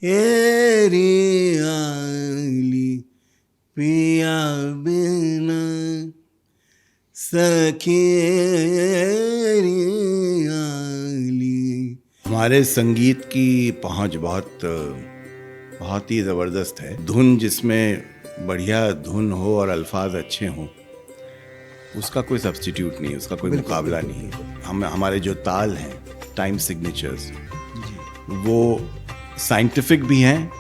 हेरी आली पिया बिना सखी आली। हमारे संगीत की पहुंच बहुत ही ज़बरदस्त है। धुन जिसमें बढ़िया धुन हो और अल्फाज अच्छे हों, उसका कोई सब्स्टिट्यूट नहीं है, उसका कोई मुकाबला नहीं है। हमारे जो ताल हैं, टाइम सिग्नेचर्स, वो साइंटिफिक भी हैं,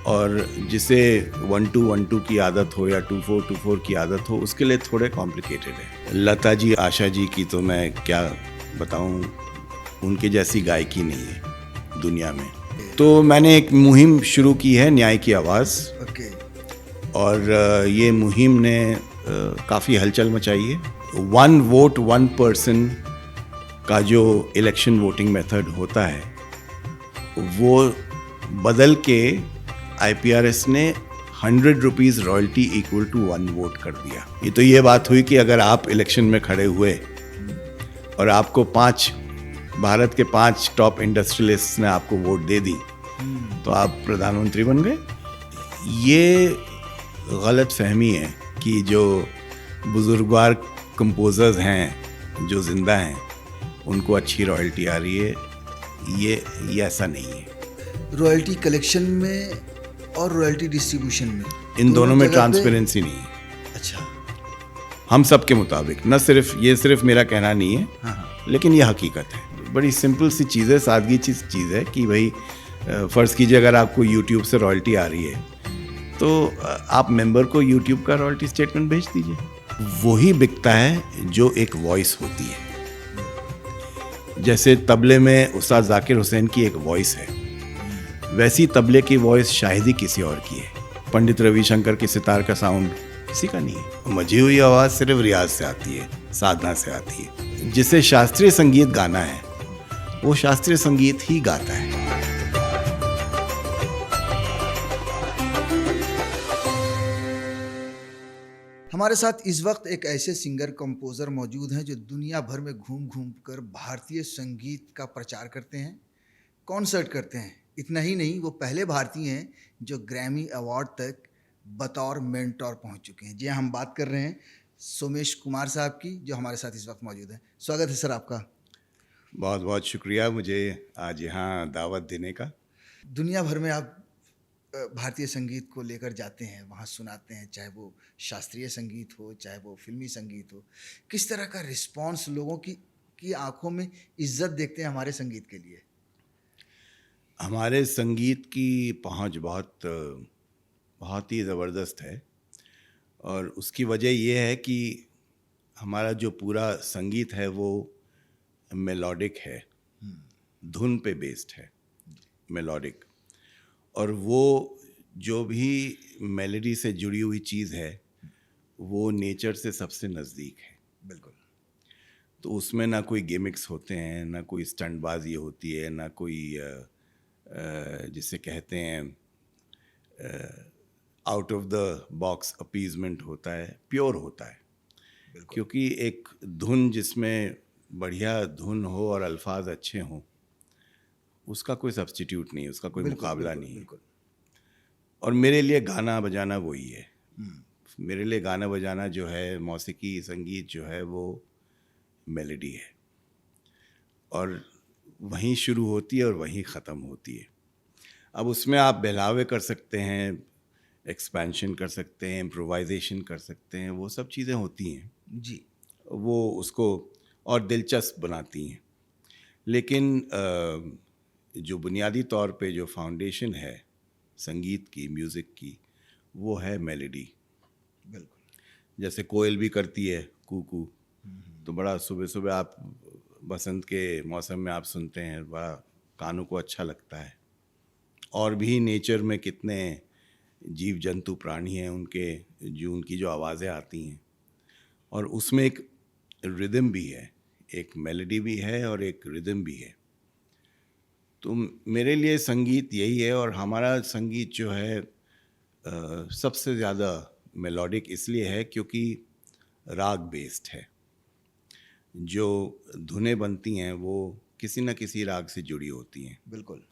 और जिसे 1-2-1-2 की आदत हो या 2-4-2-4 की आदत हो, उसके लिए थोड़े कॉम्प्लिकेटेड है। लता जी, आशा जी की तो मैं क्या बताऊं, उनके जैसी गायकी नहीं है दुनिया में। तो मैंने एक मुहिम शुरू की है, न्याय की आवाज़। और ये मुहिम ने काफ़ी हलचल मचाई है। 1 वोट 1 पर्सन का जो इलेक्शन वोटिंग मेथड होता है, वो बदल के IPRS ने 100 rupees royalty equal to 1 vote कर दिया। ये बात हुई कि अगर आप इलेक्शन में खड़े हुए और आपको भारत के 5 टॉप इंडस्ट्रियलिस्ट ने आपको वोट दे दी, तो आप प्रधानमंत्री बन गए। ये गलत फहमी है कि जो बुजुर्गवार कंपोजर्स हैं जो ज़िंदा हैं, उनको अच्छी रॉयल्टी आ रही है। ये ऐसा नहीं है। रॉयल्टी कलेक्शन में और रॉयल्टी डिस्ट्रीब्यूशन में, इन दोनों में ट्रांसपेरेंसी नहीं है। अच्छा, हम सबके मुताबिक, न सिर्फ मेरा कहना नहीं है। हाँ। लेकिन ये हकीकत है। बड़ी सिंपल सी चीज़ है, सादगी चीज़ है कि भाई फ़र्ज़ कीजिए अगर आपको यूट्यूब से रॉयल्टी आ रही है, तो आप मेंबर को यूट्यूब का रॉयल्टी स्टेटमेंट भेज दीजिए। वही बिकता है जो एक वॉइस होती है। जैसे तबले में उस्ताद जाकिर हुसैन की एक वॉइस है, वैसी तबले की वॉइस शायद ही किसी और की है। पंडित रविशंकर के सितार का साउंड किसी का नहीं है। मजी हुई आवाज़ सिर्फ रियाज से आती है, साधना से आती है। जिसे शास्त्रीय संगीत गाना है, वो शास्त्रीय संगीत ही गाता है। हमारे साथ इस वक्त एक ऐसे सिंगर कंपोज़र मौजूद हैं जो दुनिया भर में घूम घूम कर भारतीय संगीत का प्रचार करते हैं, कॉन्सर्ट करते हैं। इतना ही नहीं, वो पहले भारतीय हैं जो ग्रैमी अवार्ड तक बतौर मेंटोर पहुंच चुके हैं। जी हाँ, हम बात कर रहे हैं सोमेश कुमार साहब की, जो हमारे साथ इस वक्त मौजूद हैं। स्वागत है सर आपका। बहुत बहुत शुक्रिया मुझे आज यहाँ दावत देने का। दुनिया भर में आप भारतीय संगीत को लेकर जाते हैं, वहाँ सुनाते हैं, चाहे वो शास्त्रीय संगीत हो, चाहे वो फिल्मी संगीत हो। किस तरह का रिस्पांस लोगों की आंखों में इज्जत देखते हैं हमारे संगीत के लिए? हमारे संगीत की पहुंच बहुत ही ज़बरदस्त है, और उसकी वजह ये है कि हमारा जो पूरा संगीत है वो मेलोडिक है, धुन पे बेस्ड है, मेलोडिक। और वो जो भी मेलोडी से जुड़ी हुई चीज़ है, वो नेचर से सबसे नज़दीक है। बिल्कुल। तो उसमें ना कोई गिमिक्स होते हैं, ना कोई स्टंटबाजी होती है, ना कोई जिसे कहते हैं out of the box appeasement होता है, प्योर होता है। क्योंकि एक धुन जिसमें बढ़िया धुन हो और अल्फाज अच्छे हों, उसका कोई सब्स्टिट्यूट नहीं है, उसका कोई मुकाबला नहीं है। और मेरे लिए गाना बजाना वही है। मेरे लिए गाना बजाना जो है, मौसीकी संगीत जो है, वो मेलोडी है, और वहीं शुरू होती है और वहीं ख़त्म होती है। अब उसमें आप बहलावे कर सकते हैं, एक्सपेंशन कर सकते हैं, इम्प्रोवाइजेशन कर सकते हैं, वो सब चीज़ें होती हैं जी। वो उसको और दिलचस्प बनाती हैं। लेकिन जो बुनियादी तौर पे जो फाउंडेशन है संगीत की, म्यूज़िक की, वो है मेलोडी। बिल्कुल। जैसे कोयल भी करती है कू, तो बड़ा सुबह सुबह आप बसंत के मौसम में आप सुनते हैं, बड़ा कानों को अच्छा लगता है। और भी नेचर में कितने जीव जंतु प्राणी हैं, उनकी जो आवाज़ें आती हैं, और उसमें एक रिदम भी है, एक मेलोडी भी है और एक रिदम भी है। तो मेरे लिए संगीत यही है। और हमारा संगीत जो है सबसे ज़्यादा मेलोडिक इसलिए है क्योंकि राग बेस्ड है। जो धुनें बनती हैं वो किसी न किसी राग से जुड़ी होती हैं। बिल्कुल।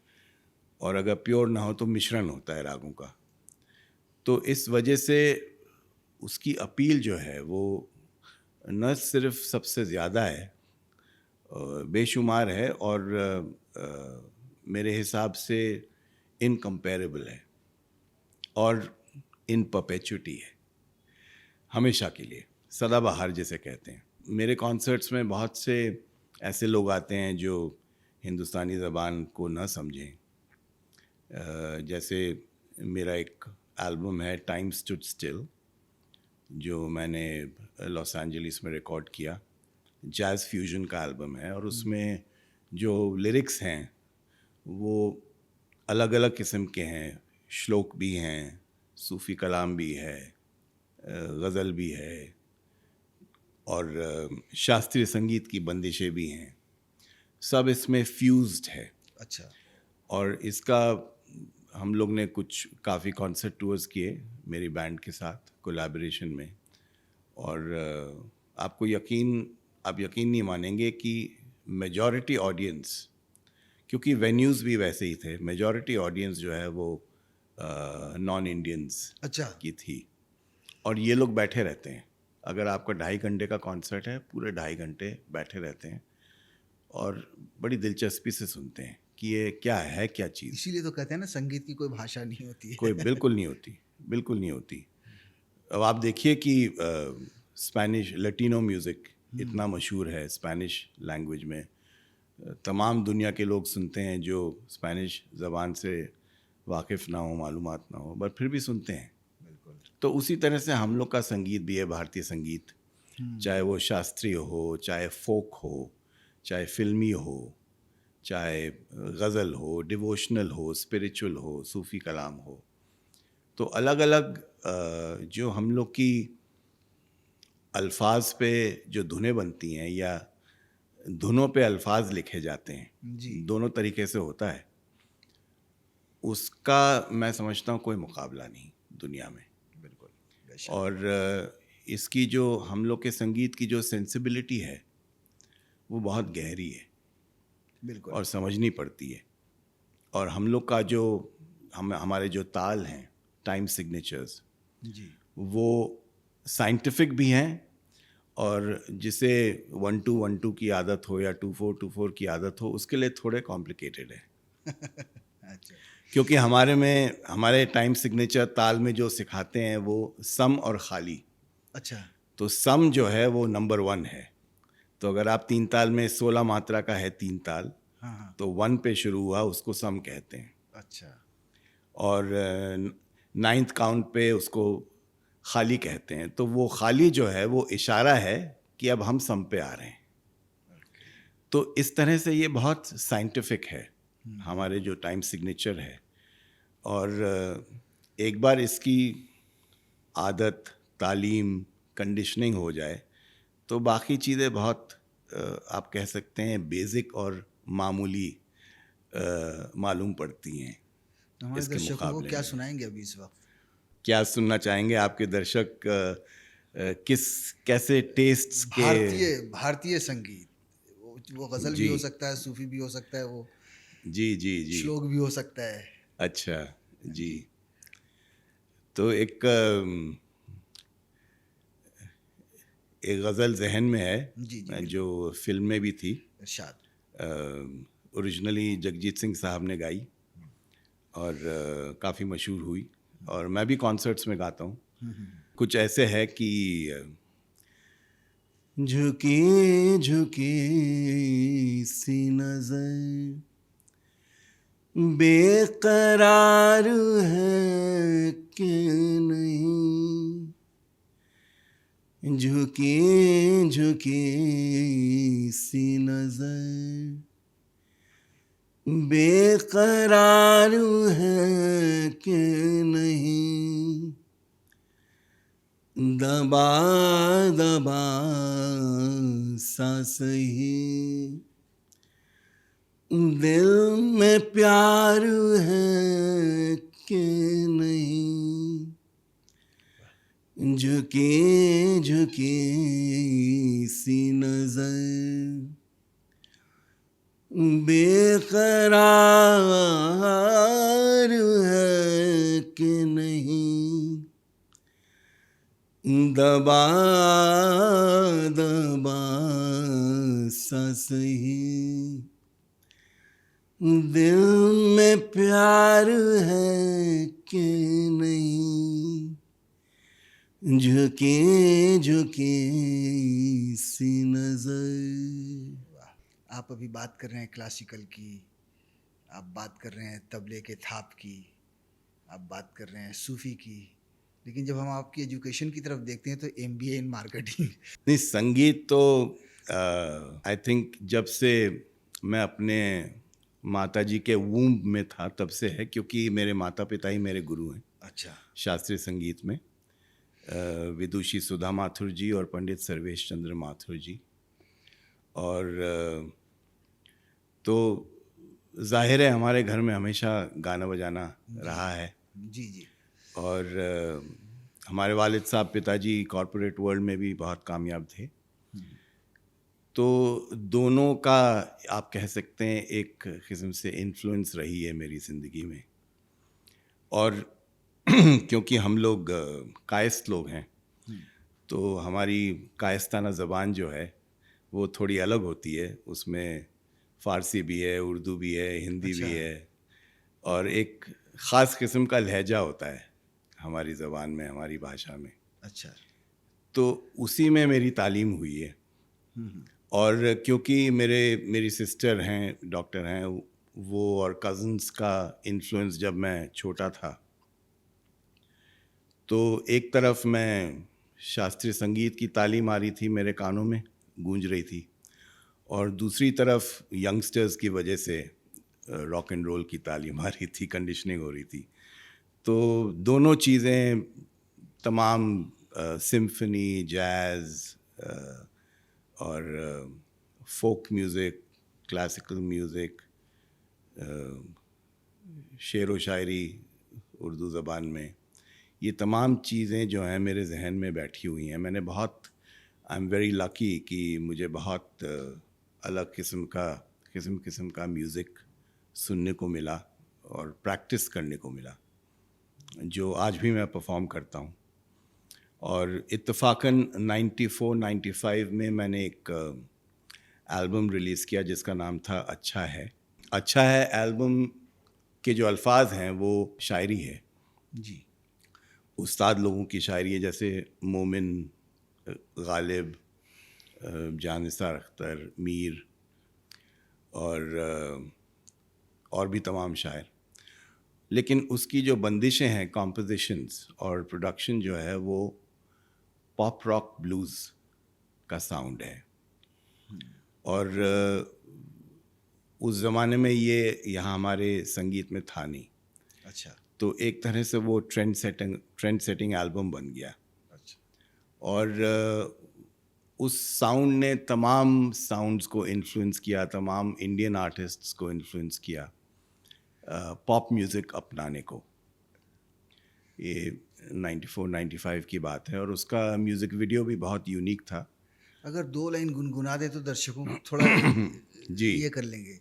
और अगर प्योर ना हो तो मिश्रण होता है रागों का। तो इस वजह से उसकी अपील जो है वो न सिर्फ सबसे ज़्यादा है, बेशुमार है, और मेरे हिसाब से इनकम्पेरेबल है और इन परपेचुटी है, हमेशा के लिए, सदाबहार जिसे कहते हैं। मेरे कॉन्सर्ट्स में बहुत से ऐसे लोग आते हैं जो हिंदुस्तानी ज़बान को न समझें। जैसे मेरा एक एल्बम है टाइम स्टूड स्टिल, जो मैंने लॉस एंजलिस में रिकॉर्ड किया, जैज़ फ्यूजन का एल्बम है, और उसमें जो लिरिक्स हैं वो अलग अलग किस्म के हैं। श्लोक भी हैं, सूफ़ी कलाम भी है, गज़ल भी है, और शास्त्रीय संगीत की बंदिशें भी हैं। सब इसमें फ्यूज्ड है। अच्छा। और इसका हम लोग ने कुछ काफ़ी कॉन्सर्ट टूर्स किए मेरी बैंड के साथ कोलैबोरेशन में, और आप यकीन नहीं मानेंगे कि मेजॉरिटी ऑडियंस, क्योंकि वेन्यूज़ भी वैसे ही थे, मेजॉरिटी ऑडियंस जो है वो नॉन इंडियंस अच्छा। की थी। और ये लोग बैठे रहते हैं, अगर आपका 2.5 घंटे का कॉन्सर्ट है, पूरे 2.5 घंटे बैठे रहते हैं और बड़ी दिलचस्पी से सुनते हैं कि ये क्या है, क्या चीज़। इसीलिए तो कहते हैं ना, संगीत की कोई भाषा नहीं होती है। कोई बिल्कुल नहीं होती, बिल्कुल नहीं होती। अब आप देखिए कि स्पेनिश लैटिनो म्यूज़िक इतना मशहूर है, स्पेनिश लैंग्वेज में तमाम दुनिया के लोग सुनते हैं जो स्पेनिश ज़बान से वाकिफ़ ना हो, मालूमात ना हो, बट फिर भी सुनते हैं। बिल्कुल। तो उसी तरह से हम लोग का संगीत भी है, भारतीय संगीत, चाहे वो शास्त्रीय हो, चाहे फोक हो, चाहे फिल्मी हो, चाहे गज़ल हो, डिवोशनल हो, स्पिरिचुअल हो, सूफ़ी कलाम हो। तो अलग अलग जो हम लोग की अल्फाज पे जो धुनें बनती हैं या धुनों पे अल्फाज लिखे जाते हैं, जी। दोनों तरीके से होता है, उसका मैं समझता हूँ कोई मुकाबला नहीं दुनिया में। बिल्कुल, बेशक। और इसकी जो हम लोग के संगीत की जो सेंसिबिलिटी है वो बहुत गहरी है बिल्कुल। और समझनी पड़ती है। और हम लोग का जो हमारे जो ताल हैं, टाइम सिग्नेचर्स, जी। वो साइंटिफिक भी हैं, और जिसे 1-2-1-2 की आदत हो या 2-4-2-4 की आदत हो, उसके लिए थोड़े कॉम्प्लिकेटेड है। अच्छा। क्योंकि हमारे टाइम सिग्नेचर ताल में जो सिखाते हैं वो सम और खाली। अच्छा। तो सम जो है वो नंबर 1 है। तो अगर आप 3 ताल में 16 मात्रा का है 3 ताल, हाँ, हाँ। तो 1 पे शुरू हुआ, उसको सम कहते हैं। अच्छा। और 9th काउंट पे उसको खाली कहते हैं। तो वो खाली जो है वो इशारा है कि अब हम सम पे आ रहे हैं। तो इस तरह से ये बहुत साइंटिफिक है हमारे जो टाइम सिग्नेचर है। और एक बार इसकी आदत, तालीम, कंडीशनिंग हो जाए तो बाकी चीज़ें बहुत आप कह सकते हैं बेसिक और मामूली मालूम पड़ती हैं तो हमारे इसके दर्शकों को मुकाबले क्या में। सुनाएंगे अभी इस वक्त? क्या सुनना चाहेंगे आपके दर्शक? कैसे टेस्ट्स के? भारतीय भारतीय संगीत, वो गजल भी जी हो सकता है, सूफी भी हो सकता है, वो जी जी जी। श्लोक भी हो सकता है। अच्छा। जी। जी। तो एक गज़ल जहन में है, जी जी, बिल्कुल। जो फिल्म में भी थी। इरशाद। ओरिजिनली जगजीत सिंह साहब ने गाई और काफ़ी मशहूर हुई, और मैं भी कॉन्सर्ट्स में गाता हूँ। कुछ ऐसे है कि झुकी झुकी सी नजर बेकरार है कि नहीं, झुकी झुकी सी नजर बेकरार है कि नहीं, दबा दबा सा सही दिल में प्यार है कि नहीं, झुकी झुकी सी नजर बेकरार है कि नहीं, दबा दबा सा सही, दिल में प्यार है कि नहीं, झुके झुके सी नजर। आप अभी बात कर रहे हैं क्लासिकल की, आप बात कर रहे हैं तबले के थाप की, आप बात कर रहे हैं सूफी की, लेकिन जब हम आपकी एजुकेशन की तरफ देखते हैं तो एमबीए इन मार्केटिंग। नहीं, संगीत तो आई थिंक जब से मैं अपने माता जी के वूम्ब में था तब से है, क्योंकि मेरे माता पिता ही मेरे गुरु हैं अच्छा। शास्त्रीय संगीत में। विदुषी सुधा माथुर जी और पंडित सर्वेश चंद्र माथुर जी। और तो जाहिर है हमारे घर में हमेशा गाना बजाना रहा है। जी जी। और हमारे वालिद साहब पिताजी कॉरपोरेट वर्ल्ड में भी बहुत कामयाब थे। तो दोनों का आप कह सकते हैं एक किस्म से इन्फ्लुएंस रही है मेरी ज़िंदगी में। और क्योंकि हम लोग कायस्थ लोग हैं, तो हमारी कायस्ताना ज़बान जो है वो थोड़ी अलग होती है। उसमें फ़ारसी भी है, उर्दू भी है, हिंदी भी है, और एक ख़ास किस्म का लहजा होता है हमारी ज़बान में, हमारी भाषा में। अच्छा। तो उसी में मेरी तालीम हुई है। और क्योंकि मेरी सिस्टर हैं, डॉक्टर हैं वो, और कज़न्स का इन्फ्लुएंस जब मैं छोटा था, तो एक तरफ मैं शास्त्रीय संगीत की तालीम आ रही थी, मेरे कानों में गूंज रही थी, और दूसरी तरफ यंगस्टर्स की वजह से रॉक एंड रोल की तालीम आ रही थी, कंडीशनिंग हो रही थी। तो दोनों चीज़ें तमाम सिम्फनी, जैज़ और फोक म्यूज़िक, क्लासिकल म्यूज़िक, शेर व शायरी उर्दू ज़बान में, ये तमाम चीज़ें जो हैं मेरे जहन में बैठी हुई हैं। मैंने बहुत, आई एम वेरी लकी कि मुझे बहुत अलग किस्म का म्यूज़िक सुनने को मिला और प्रैक्टिस करने को मिला, जो आज भी मैं परफॉर्म करता हूँ। और इत्तफाकन 94-95 में मैंने एक एल्बम रिलीज़ किया जिसका नाम था अच्छा है। अच्छा है एल्बम के जो अल्फाज हैं वो शायरी है जी। उस्ताद लोगों की शायरी है, जैसे मोमिन, गालिब, जानिसार अख्तर, मीर और भी तमाम शायर। लेकिन उसकी जो बंदिशें हैं, कॉम्पोजिशंस और प्रोडक्शन जो है, वो पॉप रॉक ब्लूज़ का साउंड है। और उस ज़माने में ये यहाँ हमारे संगीत में था नहीं। अच्छा। तो एक तरह से वो ट्रेंड सेटिंग एल्बम बन गया। अच्छा। और उस साउंड ने तमाम साउंड्स को इन्फ्लुएंस किया, तमाम इंडियन आर्टिस्ट्स को इन्फ्लुएंस किया पॉप म्यूज़िक अपनाने को। ये 94-95 की बात है, और उसका म्यूज़िक वीडियो भी बहुत यूनिक था। अगर 2 लाइन गुनगुना दे तो दर्शकों को थोड़ा जी, ये कर लेंगे।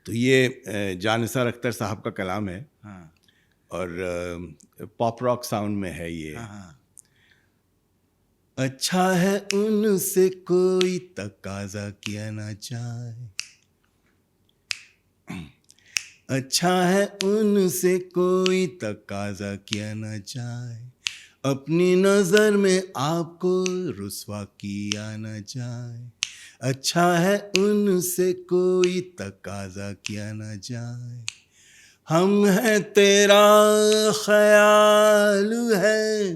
तो ये जानिसार अख्तर साहब का कलाम है। हाँ और पॉप रॉक साउंड में है ये। हाँ हाँ। अच्छा है उनसे कोई तकाजा किया ना चाहे, अच्छा है उनसे कोई तकाजा किया ना चाहे, अपनी नज़र में आपको रुसवा किया ना चाहे। अच्छा है उनसे कोई तकाजा किया ना जाए, हम हैं तेरा ख्याल है,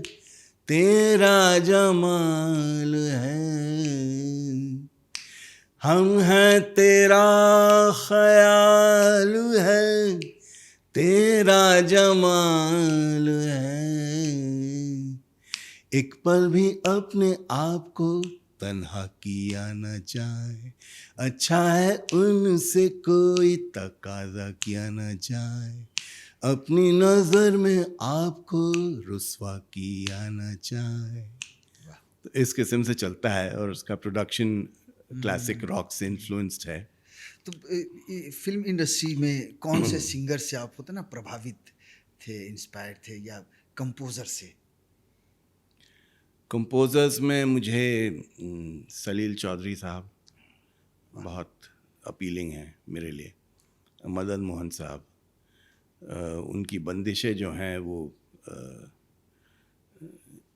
तेरा जमाल है, हम हैं तेरा ख्याल है, तेरा जमाल है, एक पल भी अपने आप को तन्हा किया न जाए, अच्छा है उनसे कोई तकाजा किया न जाए, अपनी नज़र में आपको रुसवा किया न जाए। तो इस किस्म से चलता है, और उसका प्रोडक्शन क्लासिक रॉक से इन्फ्लुएंस्ड है। तो फिल्म इंडस्ट्री में कौन से सिंगर से आप होते ना प्रभावित थे, इंस्पायर्ड थे, या कंपोजर से? कंपोजर्स में मुझे सलील चौधरी साहब बहुत अपीलिंग हैं मेरे लिए। मदन मोहन साहब, उनकी बंदिशें जो हैं वो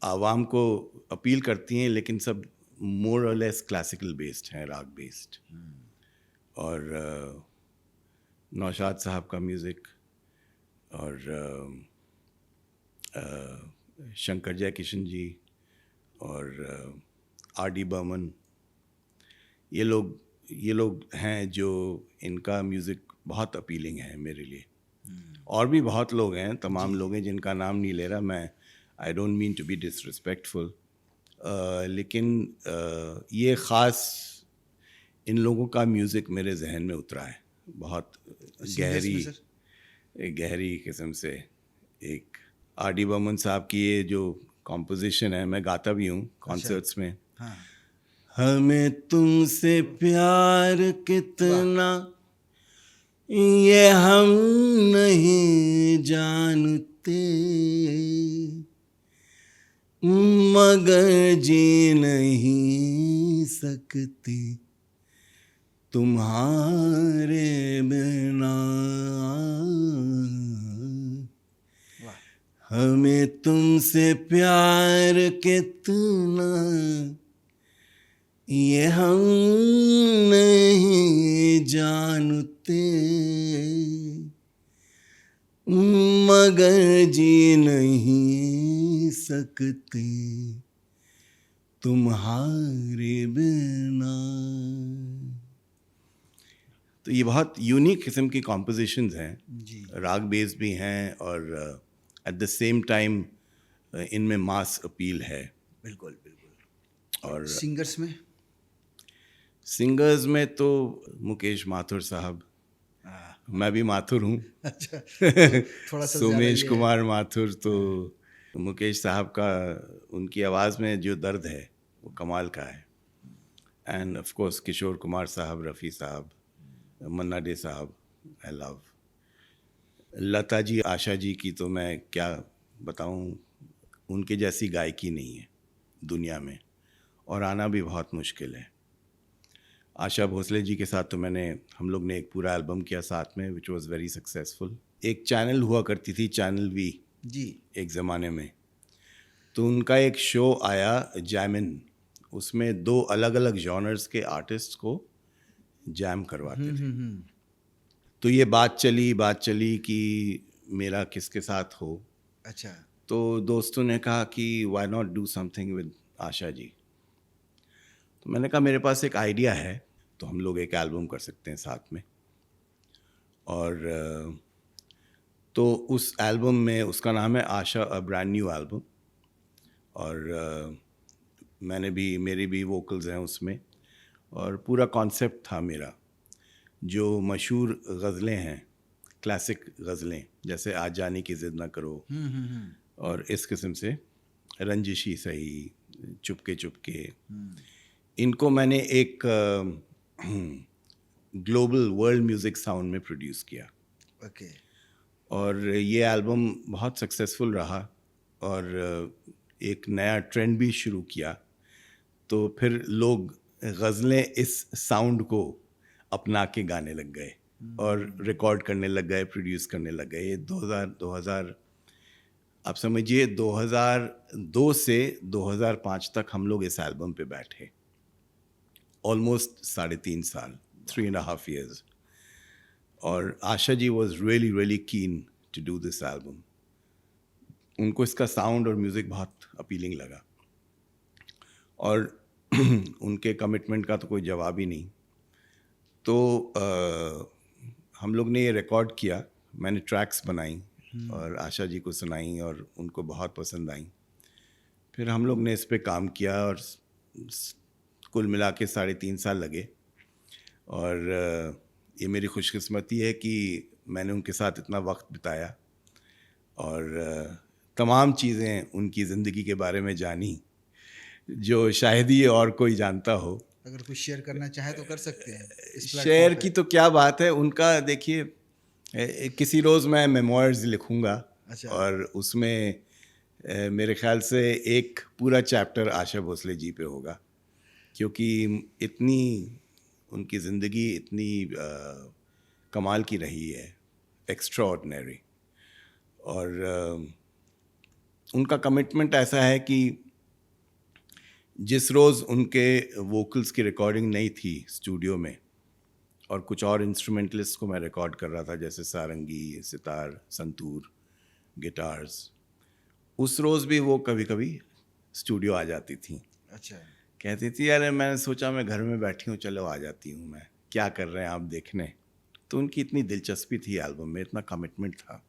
आवाम को अपील करती हैं, लेकिन सब मोर और लेस क्लासिकल बेस्ड हैं, राग बेस्ड। और नौशाद साहब का म्यूज़िक और शंकर जयकिशन जी और आर डी बर्मन, ये लोग हैं जो इनका म्यूज़िक बहुत अपीलिंग है मेरे लिए। और भी बहुत लोग हैं, तमाम लोग हैं जिनका नाम नहीं ले रहा मैं, I don't mean to be disrespectful, लेकिन ये ख़ास इन लोगों का म्यूज़िक मेरे जहन में उतरा है बहुत गहरी किस्म से। एक आर डी बर्मन साहब की ये जो कॉम्पोजिशन है, मैं गाता भी हूँ कॉन्सर्ट्स में। हाँ। हमें तुमसे प्यार कितना ये हम नहीं जानते, मगर जी नहीं सकते तुम्हारे बिना। हमें तुमसे प्यार कितना ये हम नहीं जानते, मगर जी नहीं सकते तुम्हारे बिना। तो ये बहुत यूनिक किस्म की कॉम्पोजिशंस हैं जी। राग बेस भी हैं और एट द सेम टाइम इनमें मास अपील है। बिल्कुल बिल्कुल। और सिंगर्स में तो मुकेश माथुर साहब, मैं भी माथुर हूँ। अच्छा, तो थोड़ा सा सोमेश कुमार माथुर, तो मुकेश साहब का, उनकी आवाज़ में जो दर्द है वो कमाल का है। End of course Kishore Kumar साहब, रफ़ी साहब, मन्ना डे साहब, आई लव। लता जी, आशा जी की तो मैं क्या बताऊं, उनके जैसी गायकी नहीं है दुनिया में, और आना भी बहुत मुश्किल है। आशा भोसले जी के साथ तो हम लोग ने एक पूरा एल्बम किया साथ में, विच वाज वेरी सक्सेसफुल। एक चैनल हुआ करती थी, चैनल वी जी, एक ज़माने में, तो उनका एक शो आया जैमिन, उसमें 2 अलग अलग जॉनर्स के आर्टिस्ट को जैम करवाते थे। तो ये बात चली कि मेरा किसके साथ हो। अच्छा। तो दोस्तों ने कहा कि why not do something with Asha ji. तो मैंने कहा मेरे पास एक आइडिया है, तो हम लोग एक एल्बम कर सकते हैं साथ में। और तो उस एल्बम में, उसका नाम है आशा अ ब्रांड न्यू एल्बम, और मेरी भी वोकल्स हैं उसमें, और पूरा कॉन्सेप्ट था मेरा जो मशहूर गज़लें हैं, क्लासिक गज़लें, जैसे आज जाने की ज़िद ना करो और इस किस्म से, रंजिशी सही, चुपके चुपके, इनको मैंने एक ग्लोबल वर्ल्ड म्यूज़िक साउंड में प्रोड्यूस किया। ओके। और ये एल्बम बहुत सक्सेसफुल रहा और एक नया ट्रेंड भी शुरू किया। तो फिर लोग गज़लें इस साउंड को अपना के गाने लग गए और रिकॉर्ड करने लग गए, प्रोड्यूस करने लग गए। ये 2000 आप समझिए 2002 से 2005 तक हम लोग इस एल्बम पे बैठे, ऑलमोस्ट 3.5 साल, 3.5 years। और Asha ji was really keen to do this album. उनको इसका साउंड और म्यूज़िक बहुत अपीलिंग लगा, और उनके कमिटमेंट का तो कोई जवाब ही नहीं। तो हम लोग ने ये रिकॉर्ड किया, मैंने ट्रैक्स बनाई और आशा जी को सुनाई और उनको बहुत पसंद आई। फिर हम लोग ने इस पे काम किया और कुल मिला के 3.5 साल लगे। और ये मेरी खुशकिस्मती है कि मैंने उनके साथ इतना वक्त बिताया और तमाम चीज़ें उनकी ज़िंदगी के बारे में जानी जो शायद ही और कोई जानता हो। अगर कुछ शेयर करना चाहे तो कर सकते हैं इस शेयर प्लेटफॉर्म की पे। तो क्या बात है, उनका देखिए किसी रोज़ मैं मेमोइर्स लिखूंगा अच्छा। और उसमें मेरे ख्याल से एक पूरा चैप्टर आशा भोसले जी पे होगा, क्योंकि इतनी उनकी ज़िंदगी इतनी कमाल की रही है, एक्स्ट्रा ऑर्डिनरी। और उनका कमिटमेंट ऐसा है कि जिस रोज़ उनके वोकल्स की रिकॉर्डिंग नहीं थी स्टूडियो में और कुछ और इंस्ट्रूमेंटलिस्ट को मैं रिकॉर्ड कर रहा था, जैसे सारंगी, सितार, संतूर, गिटार्स, उस रोज़ भी वो कभी कभी स्टूडियो आ जाती थी। अच्छा। कहती थी अरे मैंने सोचा मैं घर में बैठी हूँ, चलो आ जाती हूँ, मैं क्या कर रहे हैं आप देखने। तो उनकी इतनी दिलचस्पी थी एल्बम में, इतना कमिटमेंट था,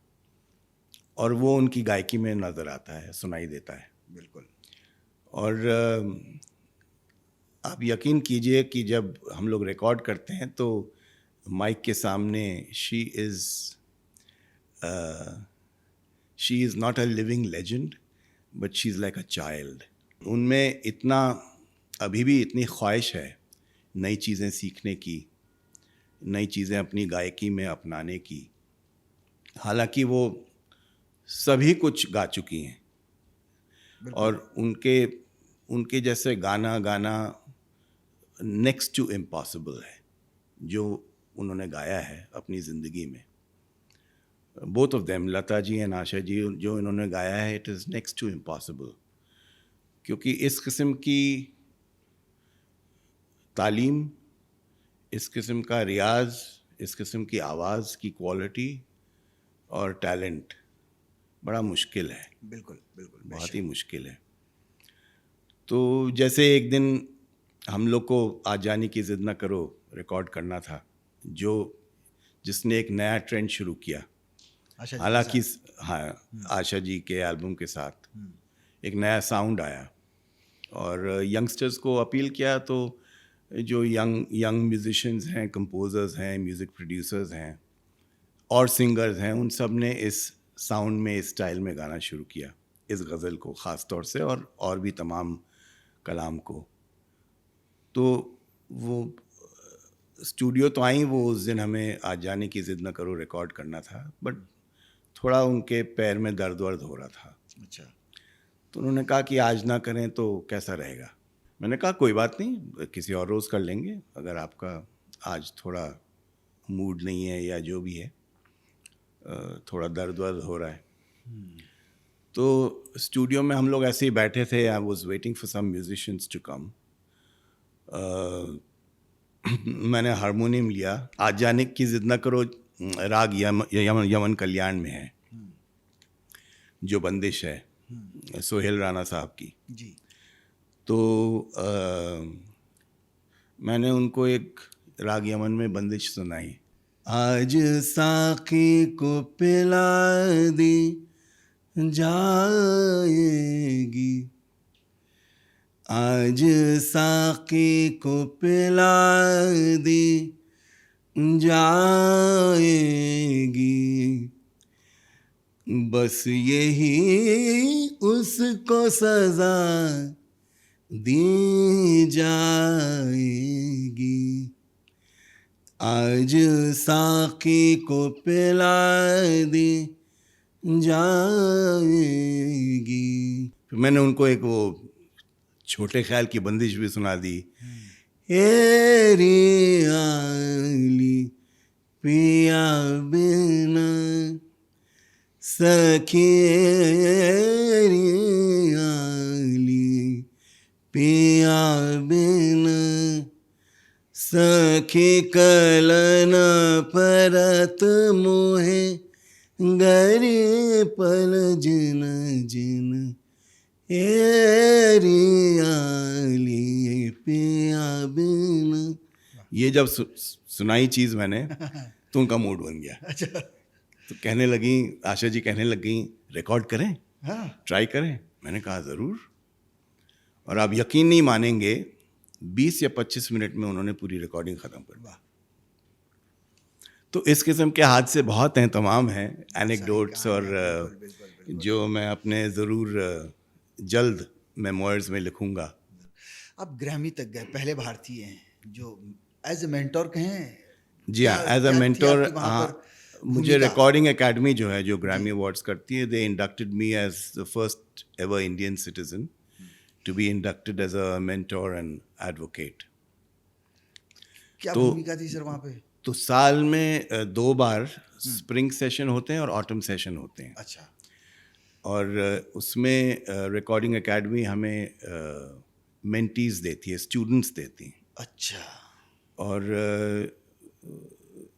और वो उनकी गायकी में नज़र आता है, सुनाई देता है। बिल्कुल। और आप यकीन कीजिए कि जब हम लोग रिकॉर्ड करते हैं तो माइक के सामने she is not a living legend but she is like a child. उनमें इतना अभी भी इतनी ख्वाहिश है नई चीज़ें सीखने की, नई चीज़ें अपनी गायकी में अपनाने की। हालांकि वो सभी कुछ गा चुकी हैं बिल्कुल। और उनके जैसे गाना गाना नेक्स्ट टू इम्पॉसिबल है जो उन्होंने गाया है अपनी ज़िंदगी में। Both of them, Lata ji and Asha ji, जो इन्होंने गाया है it is next to impossible, क्योंकि इस किस्म की तालीम, इस किस्म का रियाज, इस किस्म की आवाज़ की क्वालिटी और टैलेंट बड़ा मुश्किल है। बिल्कुल बिल्कुल। बहुत ही मुश्किल है। तो जैसे एक दिन हम लोग को आज जाने की ज़िद ना करो रिकॉर्ड करना था, जिसने एक नया ट्रेंड शुरू किया। आशा जी के हालांकि साथ। हाँ, आशा जी के एल्बम के साथ एक नया साउंड आया और यंगस्टर्स को अपील किया। तो जो यंग म्यूजिशियंस हैं, कंपोजर्स हैं, म्यूज़िक प्रोड्यूसर्स हैं और सिंगर्स हैं, उन सब ने इस साउंड में, इस स्टाइल में गाना शुरू किया, इस गज़ल को ख़ास तौर से, और भी तमाम कलाम को। तो वो स्टूडियो तो आई, वो उस दिन हमें आज जाने की ज़िद न करो रिकॉर्ड करना था, बट थोड़ा उनके पैर में दर्द हो रहा था। अच्छा। तो उन्होंने कहा कि आज ना करें तो कैसा रहेगा। मैंने कहा कोई बात नहीं, किसी और रोज़ कर लेंगे, अगर आपका आज थोड़ा मूड नहीं है या जो भी है, थोड़ा दर्द हो रहा है। तो स्टूडियो में हम लोग ऐसे ही बैठे थे, I was waiting for some musicians to come. मैंने हारमोनियम लिया। आज जाने की ज़िद न करो राग यमन कल्याण में है, जो बंदिश है सोहेल राणा साहब की। जी। तो मैंने उनको एक राग यमन में बंदिश सुनाई। आज साकी को पिला दी जाएगी, आज साकी को पिला दी जाएगी, बस यही उसको सजा दी जाएगी, आज साकी को पिला दी जाएगी। फिर मैंने उनको एक वो छोटे ख्याल की बंदिश भी सुना दी। हेरी आली पिया बिना सखी, आली पिया बिना सखी, कलन परत मोहे गरी पल जिन जिन, आली पिया बिना। ये जब सुनाई चीज़ मैंने तो उनका मूड बन गया। अच्छा। तो कहने लगी, आशा जी कहने लगी रिकॉर्ड करें, हाँ। ट्राई करें। मैंने कहा ज़रूर। और आप यकीन नहीं मानेंगे, 20 या 25 मिनट में उन्होंने पूरी रिकॉर्डिंग ख़त्म कर दी। तो इस किस्म के हादसे बहुत हैं, तमाम हैं एनेक्डोट्स, और बिल्कुल। जो मैं अपने ज़रूर जल्द मेमोइर्स में लिखूँगा। आप ग्रैमी तक गए, पहले भारतीय हैं जो एज ए मेंटोर कहें। जी हाँ, एज अ क्या थी मेंटोर। आपकी वहाँ हाँ, पर मुझे भूमिका? रिकॉर्डिंग एकेडमी जो है, जो ग्रैमी अवार्ड्स करती है, they inducted me as the first ever Indian citizen to be inducted as a mentor and advocate. क्या तो भूमिका थी सर वहाँ पे? तो साल में 2 बार स्प्रिंग सेशन होते हैं और ऑटम सेशन होते हैं। अच्छा। और उसमें रिकॉर्डिंग एकेडमी हमें मेंटीज देती है, स्टूडेंट्स देती हैं। अच्छा। और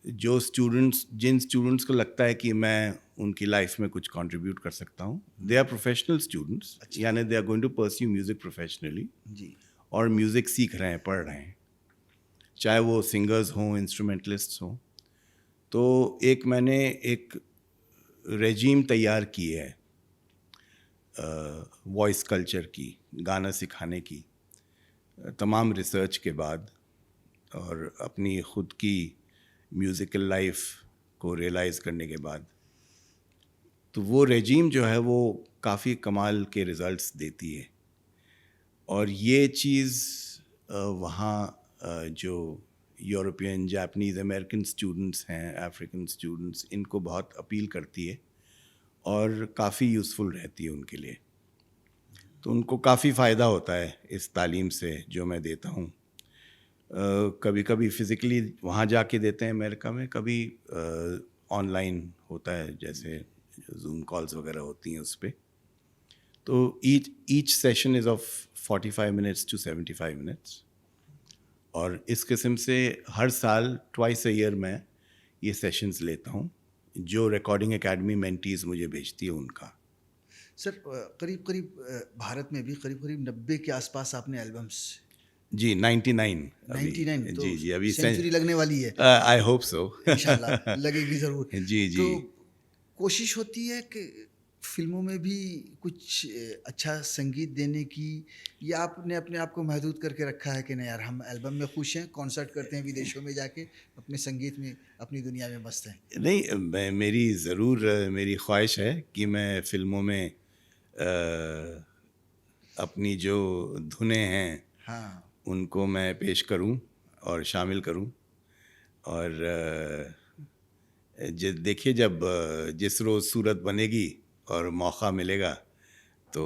जिन स्टूडेंट्स को लगता है कि मैं उनकी लाइफ में कुछ कंट्रीब्यूट कर सकता हूँ, दे आर प्रोफेशनल स्टूडेंट्स, यानी they are going to pursue music professionally, जी। और म्यूजिक सीख रहे हैं, पढ़ रहे हैं, चाहे वो सिंगर्स हों, इंस्ट्रूमेंटलिस्ट्स हों। तो मैंने एक रेजीम तैयार की है वॉइस कल्चर की, गाना सिखाने की, तमाम रिसर्च के बाद और अपनी ख़ुद की म्यूज़िकल लाइफ को रियलाइज़ करने के बाद। तो वो रेजीम जो है वो काफ़ी कमाल के रिज़ल्ट्स देती है। और ये चीज़ वहाँ जो यूरोपियन, जापानीज़, अमेरिकन स्टूडेंट्स हैं, अफ्रीकन स्टूडेंट्स, इनको बहुत अपील करती है और काफ़ी यूज़फुल रहती है उनके लिए। तो उनको काफ़ी फ़ायदा होता है इस तालीम से जो मैं देता हूँ। कभी कभी फ़िज़िकली वहाँ जाके देते हैं अमेरिका में, कभी ऑनलाइन होता है, जैसे जूम कॉल्स वगैरह होती हैं उस पर। तो each session is of 45 minutes to 75 minutes. और इस किस्म से हर साल ट्वाइस अ ईयर मैं ये सेशंस लेता हूँ, जो रिकॉर्डिंग एकेडमी मेंटीज़ मुझे भेजती है उनका। सर करीब करीब भारत में भी करीब करीब 90 के आसपास आपने एल्बम्स। जी, 99 अभी। 99 तो जी जी, अभी सेंचुरी लगने वाली है। I hope so. इंशाल्लाह लगेगी ज़रूर। जी जी। तो कोशिश होती है कि फिल्मों में भी कुछ अच्छा संगीत देने की, या आपने अपने आप को महदूद करके रखा है कि नहीं यार हम एल्बम में खुश हैं, कॉन्सर्ट करते हैं विदेशों में जाके, अपने संगीत में अपनी दुनिया में मस्त हैं? नहीं, मेरी ज़रूर मेरी ख्वाहिश है कि मैं फ़िल्मों में अपनी जो धुनें हैं हाँ। उनको मैं पेश करूं और शामिल करूं। और देखिए, जब जिस रोज़ सूरत बनेगी और मौका मिलेगा तो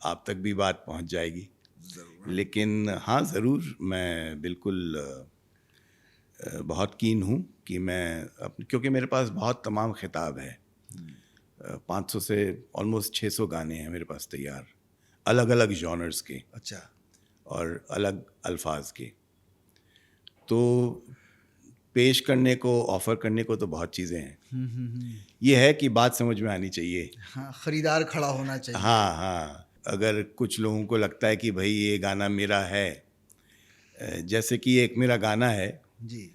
आप तक भी बात पहुंच जाएगी। लेकिन हाँ, ज़रूर, मैं बिल्कुल बहुत कीन हूँ कि मैं क्योंकि मेरे पास बहुत तमाम खिताब है। 500 से ऑलमोस्ट 600 गाने हैं मेरे पास तैयार, अलग अलग जॉनर्स के। अच्छा। और अलग अल्फाज के। तो पेश करने को, ऑफ़र करने को तो बहुत चीज़ें हैं। ये है कि बात समझ में आनी चाहिए। हाँ, ख़रीदार खड़ा होना चाहिए। हाँ हाँ। अगर कुछ लोगों को लगता है कि भाई ये गाना मेरा है, जैसे कि एक मेरा गाना है जी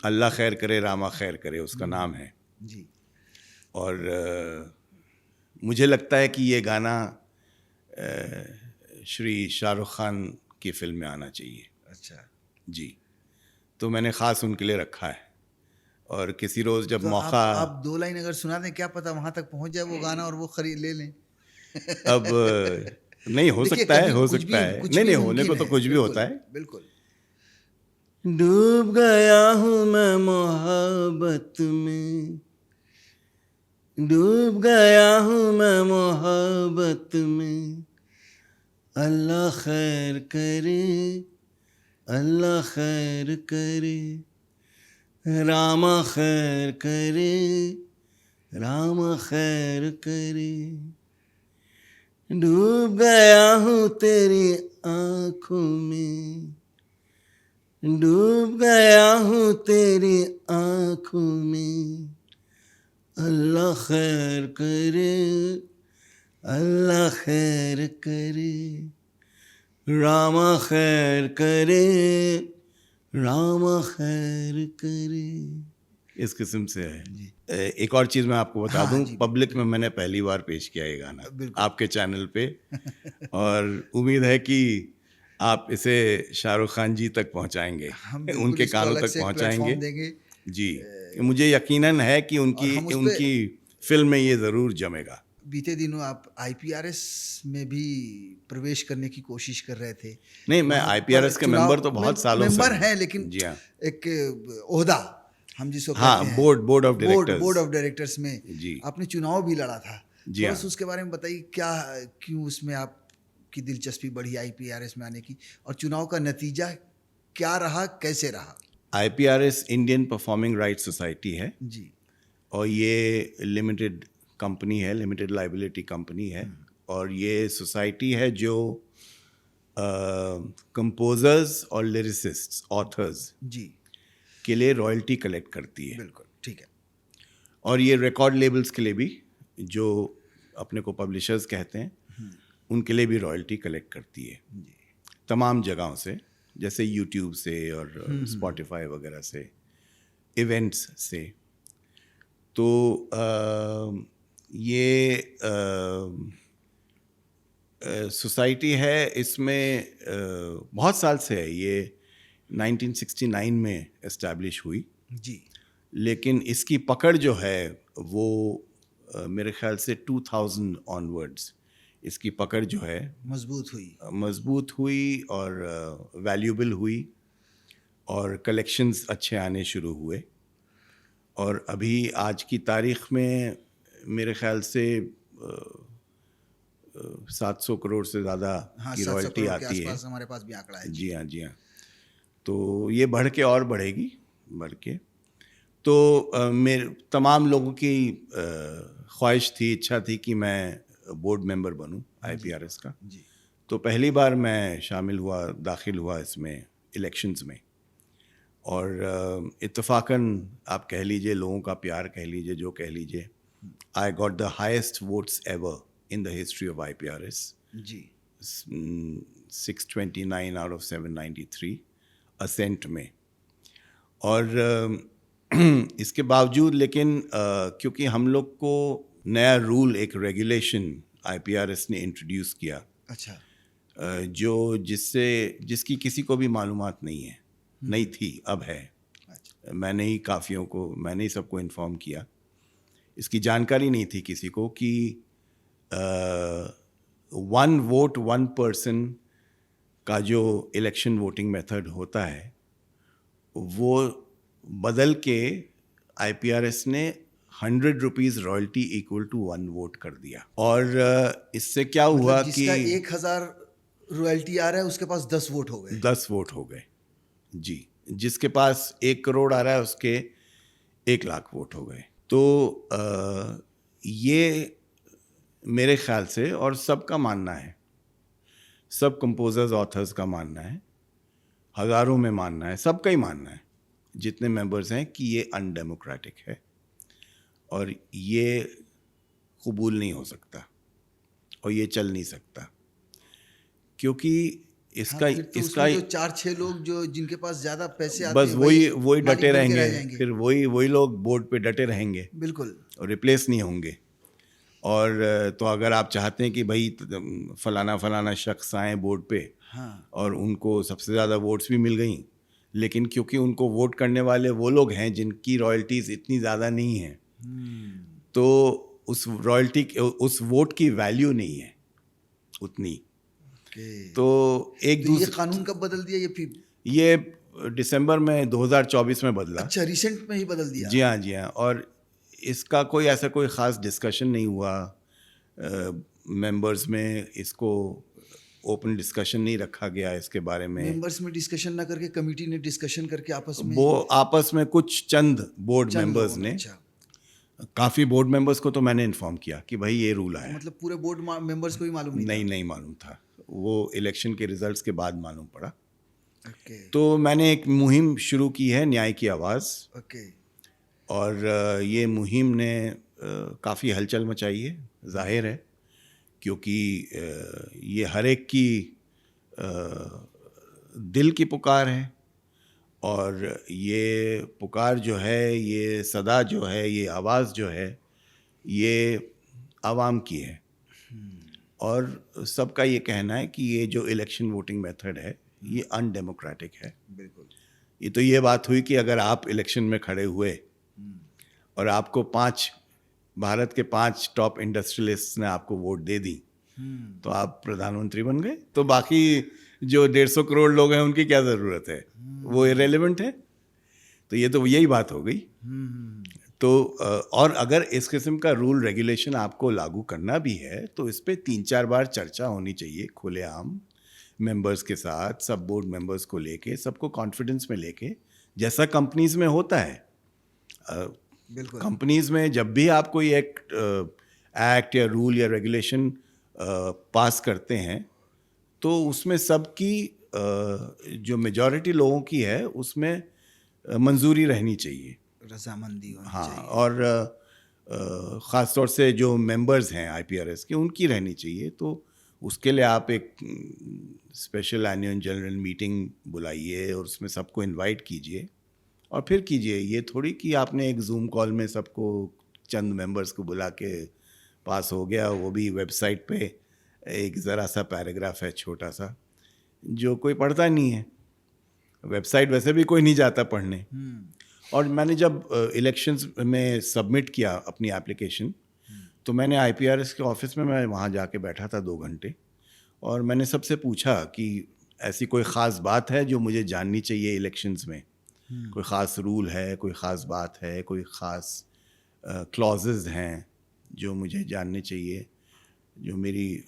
अल्लाह खैर करे रामा खैर करे, उसका नाम है। जी। और मुझे लगता है कि ये गाना श्री शाहरुख खान की फिल्म में आना चाहिए। अच्छा जी। तो मैंने ख़ास उनके लिए रखा है। और किसी रोज़ जब तो मौका आप 2 लाइन अगर सुना दें, क्या पता वहाँ तक पहुँच जाए वो गाना और वो खरीद ले लें। अब नहीं हो देखिए सकता है, कभी हो कुछ सकता भी है, कुछ नहीं भी नहीं, होने को मुमकिन तो है। कुछ भी बिल्कुल, होता है। बिल्कुल। डूब गया हूँ मैं मोहब्बत में, डूब गया हूँ मैं मोहब्बत में, अल्लाह खैर करे, अल्लाह खैर करे, रामा खैर करे, रामा खैर करे। डूब गया हूँ तेरी आँखों में, डूब गया हूँ तेरी आँखों में, अल्लाह खैर करे, अल्लाह खैर करे, रामा खैर करे, रामा खैर करे। इस किस्म से है। एक और चीज़ मैं आपको बता हाँ, दूं, जी, पब्लिक में मैंने पहली बार पेश किया ये गाना बिल्कुल। आपके चैनल पे। और उम्मीद है कि आप इसे शाहरुख खान जी तक पहुंचाएंगे, हम बिल्कुल उनके इसको कानों अलग तक से एक पहुंचाएंगे। प्लेटफ़ॉर्म देंगे। जी, कि मुझे यकीनन है कि और हम उस पे उनकी फिल्म में ये ज़रूर जमेगा। बीते दिनों आप आईपीआरएस में भी प्रवेश करने की कोशिश कर रहे थे। नहीं, मैं वहाँ आईपीआरएस पर के चुनाव मेंबर तो बहुत सालों से मेंबर हूँ। हैं, लेकिन जी हाँ। एक ओहदा हम जिसको हाँ, कहते हैं board of directors. Board of directors में जी। आपने चुनाव भी लड़ा था। जी थोड़ा हाँ। सा उसके बारे में बताइए, क्या क्यों उसमें आपकी दिलचस्पी बढ़ी आईपीआरएस में आने की, और चुनाव का नतीजा क्या रहा, कैसे रहा? IPRs Indian performing rights society है जी और ये लिमिटेड कंपनी है, लिमिटेड लाइबिलिटी कंपनी है। और ये सोसाइटी है जो कंपोजर्स और लिरिसिस्ट्स, ऑथर्स जी के लिए रॉयल्टी कलेक्ट करती है। बिल्कुल ठीक है। और ये रिकॉर्ड लेबल्स के लिए भी, जो अपने को पब्लिशर्स कहते हैं, उनके लिए भी रॉयल्टी कलेक्ट करती है तमाम जगहों से, जैसे यूट्यूब से और स्पॉटिफाई वगैरह से, इवेंट्स से। तो ये सोसाइटी है, इसमें बहुत साल से है। ये 1969 में एस्टैब्लिश हुई, जी लेकिन इसकी पकड़ जो है वो मेरे ख्याल से 2000 ऑनवर्ड्स इसकी पकड़ जो है मजबूत हुई और वैल्यूबल हुई, और कलेक्शंस अच्छे आने शुरू हुए। और अभी आज की तारीख में मेरे ख्याल से 700 करोड़ से ज़्यादा की रॉयल्टी आती है। हमारे पास भी आंकड़ा है। जी हाँ, जी हाँ। तो ये बढ़ के और बढ़ेगी, बढ़ के। तो मेरे तमाम लोगों की ख्वाहिश थी, इच्छा थी कि मैं बोर्ड मेंबर बनूं आईपीआरएस का। जी तो पहली बार मैं दाखिल हुआ इसमें इलेक्शंस में। और इत्तेफाकन आप कह लीजिए, लोगों का प्यार कह लीजिए, जो कह लीजिए, I got the highest votes ever in the history of IPRS. जी 629 आउट ऑफ 793 असेंट में। और इसके बावजूद, लेकिन क्योंकि हम लोग को नया रूल, एक रेगुलेशन आईपीआरएस ने इंट्रोड्यूस किया, अच्छा, जिसकी किसी को भी मालूमात नहीं थी, अब है। अच्छा। मैंने ही सबको इन्फॉर्म किया। इसकी जानकारी नहीं थी किसी को कि 1 वोट 1 पर्सन का जो इलेक्शन वोटिंग मेथड होता है, वो बदल के आईपीआरएस ने 100 rupees royalty equal to 1 vote कर दिया। और इससे क्या हुआ कि जिसका 1000 रॉयल्टी आ रहा है, उसके पास 10 वोट हो गए। 10 वोट हो गए जी। जिसके पास 1 करोड़ आ रहा है, उसके 1 लाख वोट हो गए। तो ये मेरे ख्याल से, और सबका मानना है, सब कंपोजर्स ऑथर्स का मानना है, हज़ारों में मानना है, सबका ही मानना है, जितने मेंबर्स हैं, कि ये अनडेमोक्रेटिक है और ये कबूल नहीं हो सकता और ये चल नहीं सकता। क्योंकि इसका तो इसका जो 4-6 लोग जो जिनके पास ज्यादा पैसे आते बस हैं, वही मालिक डटे बन के रह रहेंगे, जाएंगे। फिर वही लोग बोर्ड पे डटे रहेंगे, बिल्कुल। और रिप्लेस नहीं होंगे। और तो अगर आप चाहते हैं कि भाई फलाना शख्स आए बोर्ड पे, हाँ, और उनको सबसे ज़्यादा वोट्स भी मिल गई, लेकिन क्योंकि उनको वोट करने वाले वो लोग हैं जिनकी रॉयल्टीज़ इतनी ज़्यादा नहीं हैं, तो उस वोट की वैल्यू नहीं है उतनी। तो ये कानून कब बदल दिया? ये दिसंबर में 2024 में बदला। अच्छा, रिसेंट में ही बदल दिया। जी हाँ, जी हाँ। और इसका कोई ख़ास डिस्कशन नहीं हुआ मेंबर्स में, इसको ओपन डिस्कशन नहीं रखा गया इसके बारे में। मेंबर्स में डिस्कशन ना करके कमेटी ने डिस्कशन करके आपस में कुछ चंद बोर्ड मेंबर्स ने, अच्छा। काफ़ी बोर्ड मेंबर्स को तो मैंने इन्फॉर्म किया कि भाई ये रूल आया। मतलब पूरे बोर्ड मेंबर्स को ही मालूम नहीं मालूम था। वो इलेक्शन के रिजल्ट्स के बाद मालूम पड़ा। ओके। तो मैंने एक मुहिम शुरू की है, न्याय की आवाज़। ओके। और ये मुहिम ने काफ़ी हलचल मचाई है, जाहिर है, क्योंकि ये हर एक की दिल की पुकार है। और ये पुकार जो है, ये सदा जो है, ये आवाज़ जो है, ये आवाम की है। और सबका ये कहना है कि ये जो इलेक्शन वोटिंग मेथड है, ये अनडेमोक्रेटिक है। बिल्कुल। ये तो ये बात हुई कि अगर आप इलेक्शन में खड़े हुए और आपको 5 भारत के 5 टॉप इंडस्ट्रियलिस्ट ने आपको वोट दे दी तो आप प्रधानमंत्री बन गए, तो बाकी जो 150 करोड़ लोग हैं उनकी क्या ज़रूरत है, वो इरेलीवेंट है। तो ये तो यही बात हो गई। तो और अगर इस किस्म का रूल रेगुलेशन आपको लागू करना भी है तो इस पे 3-4 बार चर्चा होनी चाहिए खुलेआम, मेंबर्स के साथ, सब बोर्ड मेंबर्स को लेके, सबको कॉन्फिडेंस में लेके, जैसा कंपनीज में होता है। बिल्कुल। कंपनीज में जब भी आप कोई एक्ट या रूल या रेगुलेशन पास करते हैं तो उसमें सबकी जो मेजॉरिटी लोगों की है उसमें मंजूरी रहनी चाहिए, रजामंदी होनी हाँ, चाहिए। और ख़ास तौर से जो मेंबर्स हैं आईपीआरएस के उनकी रहनी चाहिए। तो उसके लिए आप एक स्पेशल एनुअल जनरल मीटिंग बुलाइए और उसमें सबको इनवाइट कीजिए और फिर कीजिए। ये थोड़ी कि आपने एक जूम कॉल में सबको चंद मेंबर्स को बुला के पास हो गया, वो भी वेबसाइट पे एक ज़रा सा पैराग्राफ है छोटा सा जो कोई पढ़ता नहीं है, वेबसाइट वैसे भी कोई नहीं जाता पढ़ने। और मैंने जब इलेक्शंस में सबमिट किया अपनी एप्लीकेशन तो मैंने आईपीआरएस के ऑफिस में, मैं वहाँ जाके बैठा था 2 घंटे और मैंने सबसे पूछा कि ऐसी कोई ख़ास बात है जो मुझे जाननी चाहिए इलेक्शंस में, कोई ख़ास रूल है, कोई ख़ास बात है, कोई ख़ास क्लॉजेज हैं जो मुझे जानने चाहिए, जो मेरी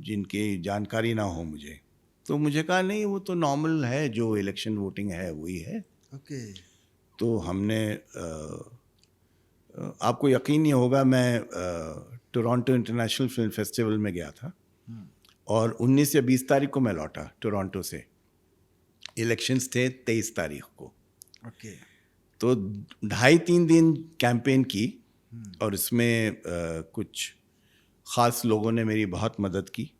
जिनकी जानकारी ना हो मुझे। तो मुझे कहा नहीं, वो तो नॉर्मल है, जो इलेक्शन वोटिंग है वही है। ओके। तो हमने आपको यकीन नहीं होगा, मैं टोरंटो इंटरनेशनल फिल्म फेस्टिवल में गया था और 19 या 20 तारीख को मैं लौटा टोरंटो से। इलेक्शंस थे 23 तारीख को। ओके। तो 2.5-3 दिन कैंपेन की और इसमें कुछ ख़ास लोगों ने मेरी बहुत मदद की।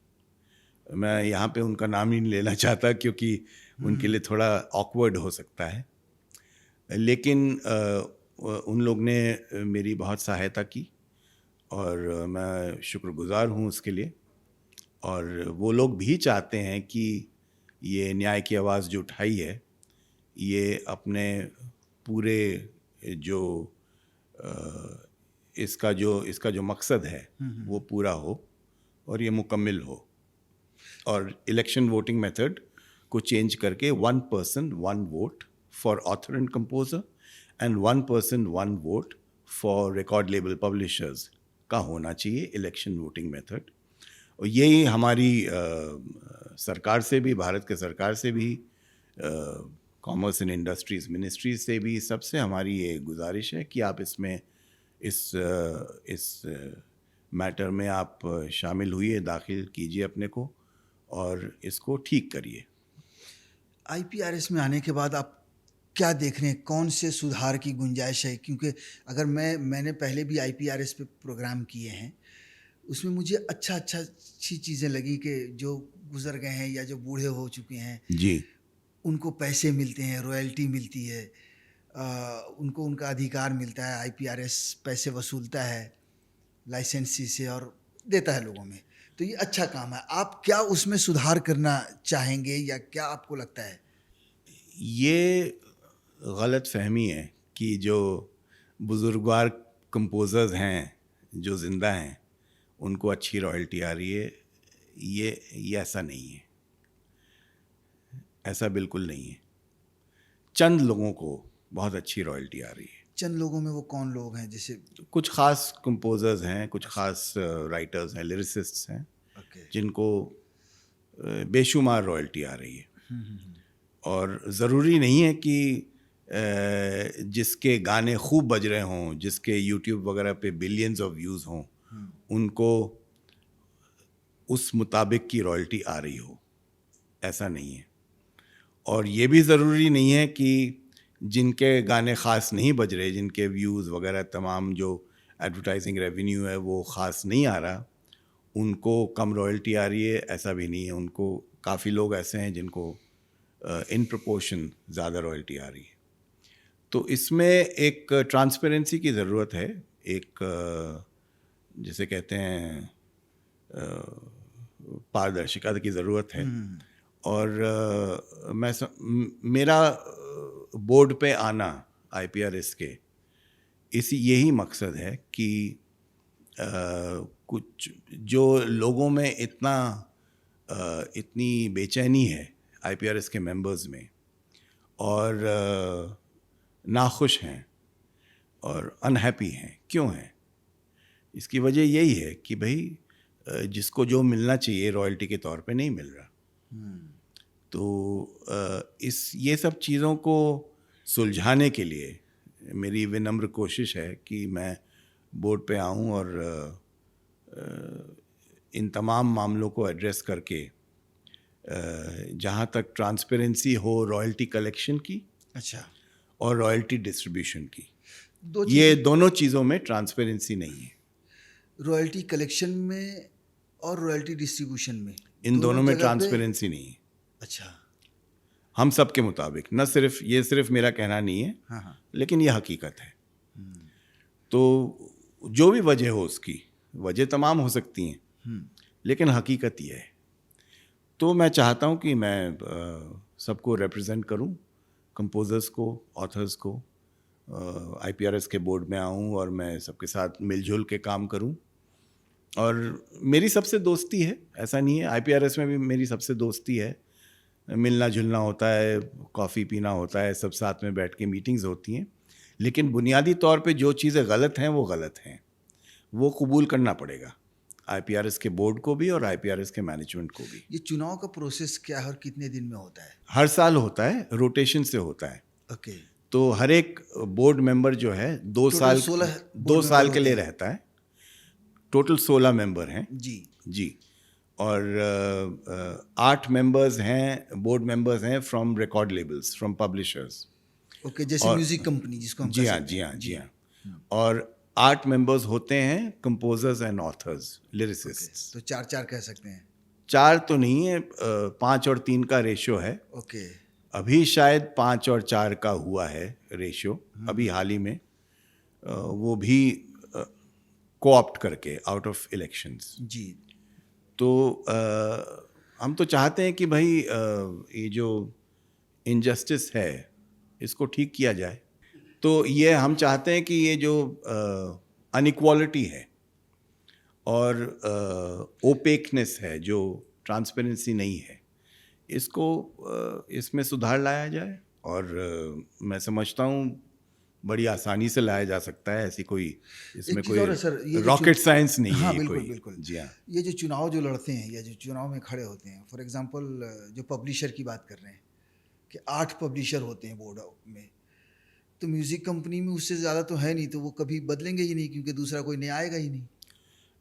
मैं यहाँ पे उनका नाम ही नहीं लेना चाहता क्योंकि उनके लिए थोड़ा ऑकवर्ड हो सकता है, लेकिन उन लोग ने मेरी बहुत सहायता की और मैं शुक्रगुजार हूँ उसके लिए। और वो लोग भी चाहते हैं कि ये न्याय की आवाज़ जो उठाई है ये अपने पूरे जो इसका जो मकसद है वो पूरा हो और ये मुकम्मल हो। और इलेक्शन वोटिंग मेथड को चेंज करके 1 person 1 vote for author and composer and 1 person 1 vote for record label publishers का होना चाहिए इलेक्शन वोटिंग मेथड। और यही हमारी सरकार से भी, भारत के सरकार से भी, कॉमर्स एंड इंडस्ट्रीज मिनिस्ट्री से भी, सबसे हमारी ये गुजारिश है कि आप इसमें इस मैटर में आप शामिल हुइए, दाखिल कीजिए अपने को और इसको ठीक करिए। आईपीआरएस में आने के बाद आप क्या देख रहे हैं, कौन से सुधार की गुंजाइश है? क्योंकि अगर मैंने पहले भी आईपीआरएस पे प्रोग्राम किए हैं, उसमें मुझे अच्छी चीज़ें लगी कि जो गुजर गए हैं या जो बूढ़े हो चुके हैं जी, उनको पैसे मिलते हैं, रॉयल्टी मिलती है, उनको उनका अधिकार मिलता है। आईपीआरएस पैसे वसूलता है लाइसेंसी से और देता है लोगों में, तो ये अच्छा काम है। आप क्या उसमें सुधार करना चाहेंगे या क्या आपको लगता है? ये गलत फहमी है कि जो बुजुर्गवार कंपोजर्स हैं जो ज़िंदा हैं उनको अच्छी रॉयल्टी आ रही है। ये ऐसा नहीं है, ऐसा बिल्कुल नहीं है। चंद लोगों को बहुत अच्छी रॉयल्टी आ रही है। चंद लोगों में वो कौन लोग हैं? जैसे कुछ ख़ास कंपोजर्स हैं, कुछ ख़ास राइटर्स हैं, लिरिसिस्ट्स हैं, जिनको बेशुमार रॉयल्टी आ रही है। और ज़रूरी नहीं है कि जिसके गाने खूब बज रहे हों, जिसके यूट्यूब वगैरह पे बिलियंस ऑफ व्यूज़ हों, उनको उस मुताबिक की रॉयल्टी आ रही हो, ऐसा नहीं है। और ये भी ज़रूरी नहीं है कि जिनके गाने ख़ास नहीं बज रहे, जिनके व्यूज़ वगैरह तमाम जो एडवर्टाइजिंग रेवेन्यू है वो ख़ास नहीं आ रहा, उनको कम रॉयल्टी आ रही है, ऐसा भी नहीं है। उनको काफ़ी लोग ऐसे हैं जिनको इन प्रोपोर्शन ज़्यादा रॉयल्टी आ रही है। तो इसमें एक ट्रांसपेरेंसी की ज़रूरत है, एक जिसे कहते हैं पारदर्शिता की ज़रूरत है। और मेरा बोर्ड पे आना आईपीआरएस के यही मकसद है कि कुछ जो लोगों में इतनी बेचैनी है आईपीआरएस के मेंबर्स में, और नाखुश हैं और अनहैप्पी हैं, क्यों हैं? इसकी वजह यही है कि भाई जिसको जो मिलना चाहिए रॉयल्टी के तौर पे नहीं मिल रहा। तो ये सब चीज़ों को सुलझाने के लिए मेरी विनम्र कोशिश है कि मैं बोर्ड पे आऊं और इन तमाम मामलों को एड्रेस करके जहां तक ट्रांसपेरेंसी हो रॉयल्टी कलेक्शन की, अच्छा, और रॉयल्टी डिस्ट्रीब्यूशन की, दो ये चीज़ें, दोनों चीज़ों में ट्रांसपेरेंसी नहीं है। रॉयल्टी कलेक्शन में और रॉयल्टी डिस्ट्रीब्यूशन में, इन दोनों में जगह पे- ट्रांसपेरेंसी नहीं है अच्छा, हम सब के मुताबिक। न सिर्फ मेरा कहना नहीं है, हाँ हाँ, लेकिन यह हकीकत है। तो जो भी वजह हो, उसकी वजह तमाम हो सकती हैं, लेकिन हकीकत यह है। तो मैं चाहता हूँ कि मैं सबको रिप्रेजेंट करूँ, कंपोजर्स को, ऑथर्स को, आईपीआरएस के बोर्ड में आऊँ और मैं सबके साथ मिलजुल के काम करूँ। और मेरी सबसे दोस्ती है, ऐसा नहीं है, आईपीआरएस में भी मेरी सबसे दोस्ती है, मिलना जुलना होता है, कॉफ़ी पीना होता है, सब साथ में बैठ के मीटिंग्स होती हैं। लेकिन बुनियादी तौर पे जो चीज़ें गलत हैं वो गलत हैं, वो कबूल करना पड़ेगा आईपीआरएस के बोर्ड को भी और आईपीआरएस के मैनेजमेंट को भी। ये चुनाव का प्रोसेस क्या है और कितने दिन में होता है? हर साल होता है, रोटेशन से होता है। ओके, तो हर एक बोर्ड मेंबर जो है दो टोटल साल 16 दो बोर्ड साल मेंबर के लिए होते हैं। रहता है। टोटल 16 मेंबर हैं जी, जी। और 8 मेंबर्स हैं, बोर्ड मेंबर्स हैं from record labels, from publishers. Okay, जैसे और- म्यूजिक कंपनी जिसको हम जी कह हाँ, सकते जी हैं। हाँ, जी हाँ। और 8 मेंबर्स होते हैं कंपोजर्स एंड ऑथर्स, लिरिसिस्ट्स। तो 4-4 कह सकते हैं। 4 तो नहीं है, 5 और 3 का रेशो है। ओके, अभी शायद 5 और 4 का हुआ है रेशो, अभी हाल ही में, वो भी कोऑप्ट करके आउट ऑफ इलेक्शंस। जी, तो हम तो चाहते हैं कि भाई ये जो इनजस्टिस है इसको ठीक किया जाए। तो ये हम चाहते हैं कि ये जो अनइक्वालिटी है और ओपेकनेस है, जो ट्रांसपेरेंसी नहीं है, इसको इसमें सुधार लाया जाए। और मैं समझता हूँ बड़ी आसानी से लाया जा सकता है। ऐसी कोई इसमें एक चीज़ और है सर, ये कोई जो रॉकेट साइंस नहीं है हाँ ये बिल्कुल कोई। बिल्कुल, जी हाँ, ये जो चुनाव जो लड़ते हैं या जो चुनाव में खड़े होते हैं, फॉर एग्जांपल जो पब्लिशर की बात कर रहे हैं कि 8 पब्लिशर होते हैं बोर्ड में, तो म्यूज़िक कंपनी में उससे ज़्यादा तो है नहीं, तो वो कभी बदलेंगे ही नहीं क्योंकि दूसरा कोई नया आएगा ही नहीं।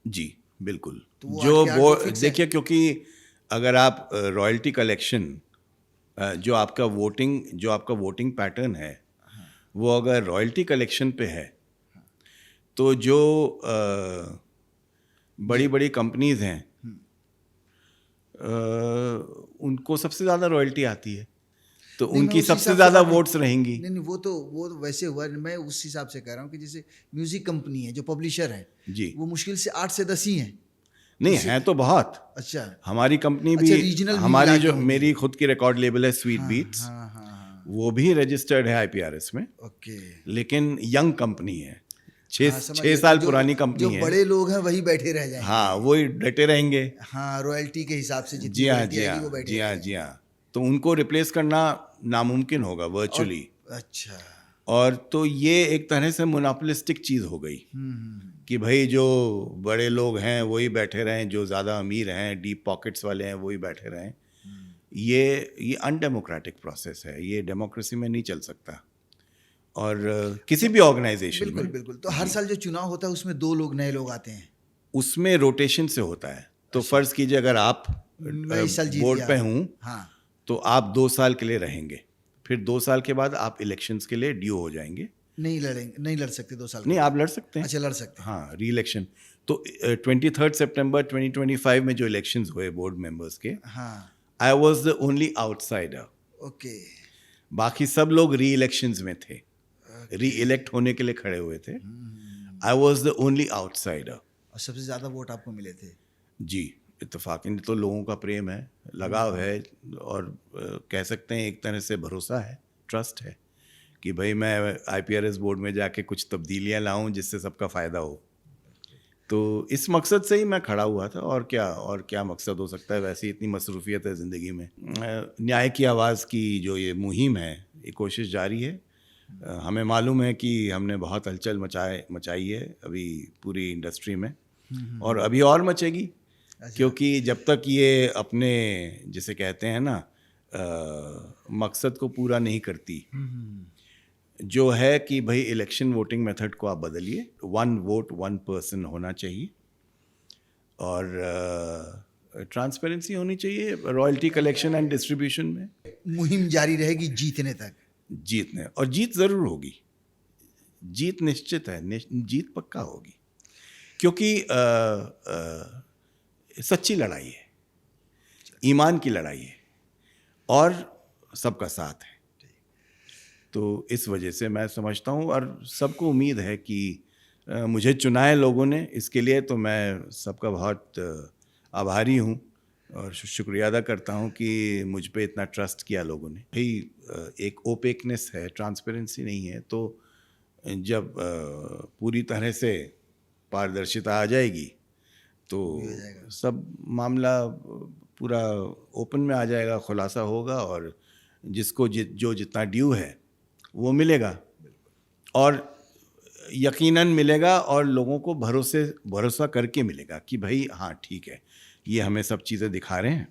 जी बिल्कुल। तो वो जो 8 के 8 वो तो फिक्स है। देखिए, क्योंकि अगर आप रॉयल्टी कलेक्शन, जो आपका वोटिंग पैटर्न है, वो अगर रॉयल्टी कलेक्शन पे है, तो जो बड़ी बड़ी कंपनीज हैं उनको सबसे ज़्यादा रॉयल्टी आती है, तो नहीं, मैं उनकी उस सबसे हिसाब से ज़्यादा हाँ, वोट्स रहेंगी। नहीं नहीं, वो तो वैसे हुआ, मैं उस हिसाब से कह रहा हूँ कि जैसे म्यूज़िक कंपनी है, जो पब्लिशर है, जी, वो मुश्किल से 8 से 10 ही हैं। नहीं है तो बहुत। अच्छा, हमारी कंपनी अच्छा, भी, रीजनल भी हमारी मिला जो के होंगी। मेरी खुद की रिकॉर्ड लेबल है स्वीट बीट्स, हाँ हाँ हाँ, वो भी रजिस्टर्ड है आईपीआरएस में, ओके, लेकिन यंग कंपनी है, हाँ, समझ 6 गया। साल जो पुरानी जो कंपनी है। बड़े लोग हैं वही बैठे रह जाएंगे। हाँ, वही डटे रहेंगे। हाँ, रॉयल्टी के हिसाब से जितनी जी हाँ, रॉयल्टी जी आएगी वो हाँ, बैठे जी रह हाँ, जाएंगे। जी हाँ। तो उनको रिप्लेस करना नामुमकिन होगा वर्चुअली। अच्छा, और तो ये एक तरह से मोनोपोलिस्टिक चीज़ हो गई कि भाई जो बड़े लोग हैं वही बैठे रहें, जो ज़्यादा अमीर हैं, डीप पॉकेट्स वाले हैं, वही बैठे रहें। ये अनडेमोक्रेटिक प्रोसेस है, ये डेमोक्रेसी में नहीं चल सकता। और किसी भी ऑर्गेनाइजेशन बिल्कुल में बिल्कुल। तो हर साल जो चुनाव होता है उसमें 2 लोग नए लोग आते हैं। उसमें रोटेशन से होता है। तो फर्ज कीजिए अगर आप मैं इस साल जीत बोर्ड गया। पे हूँ, हाँ, तो आप 2 साल के लिए रहेंगे, फिर 2 साल के बाद आप इलेक्शंस के लिए ड्यू हो जाएंगे। नहीं लड़ सकते 2 साल नहीं, आप लड़ सकते हैं। अच्छा, लड़ सकते हैं। हाँ, री इलेक्शन। तो 23 सितंबर 2025 में जो इलेक्शंस हुए बोर्ड मेंबर्स के, हाँ, I was the only outsider. Okay, बाकी सब लोग री इलेक्शंस में थे, री इलेक्ट होने के लिए खड़े हुए थे। I was the only outsider. और सबसे ज़्यादा वोट आपको मिले थे। जी, इत्तेफाकन तो लोगों का प्रेम है, लगाव है, और कह सकते हैं एक तरह से भरोसा है, ट्रस्ट है कि भाई मैं IPRS बोर्ड में जाके कुछ तब्दीलियां लाऊं जिससे सबका फ़ायदा हो। तो इस मकसद से ही मैं खड़ा हुआ था, और क्या मकसद हो सकता है, वैसे ही इतनी मसरूफियत है ज़िंदगी में। न्याय की आवाज़ की जो ये मुहिम है, ये कोशिश जारी है। हमें मालूम है कि हमने बहुत हलचल मचाई है अभी पूरी इंडस्ट्री में, और अभी और मचेगी, क्योंकि जब तक ये अपने जिसे कहते हैं ना मकसद को पूरा नहीं करती, जो है कि भाई इलेक्शन वोटिंग मेथड को आप बदलिए, 1 वोट 1 पर्सन होना चाहिए, और ट्रांसपेरेंसी होनी चाहिए रॉयल्टी कलेक्शन एंड डिस्ट्रीब्यूशन में। मुहिम जारी रहेगी जीतने तक। जीतने, और जीत ज़रूर होगी, जीत निश्चित है, जीत पक्का होगी, क्योंकि सच्ची लड़ाई है, ईमान की लड़ाई है, और सबका साथ है। तो इस वजह से मैं समझता हूँ, और सबको उम्मीद है कि मुझे चुना है लोगों ने, इसके लिए तो मैं सबका बहुत आभारी हूँ और शुक्रिया अदा करता हूँ कि मुझ पे इतना ट्रस्ट किया लोगों ने। भाई एक ओपेकनेस है, ट्रांसपेरेंसी नहीं है, तो जब पूरी तरह से पारदर्शिता आ जाएगी तो सब मामला पूरा ओपन में आ जाएगा, खुलासा होगा, और जिसको जो जितना ड्यू है वो मिलेगा, और यकीनन मिलेगा, और लोगों को भरोसा करके मिलेगा कि भाई हाँ ठीक है, ये हमें सब चीज़ें दिखा रहे हैं,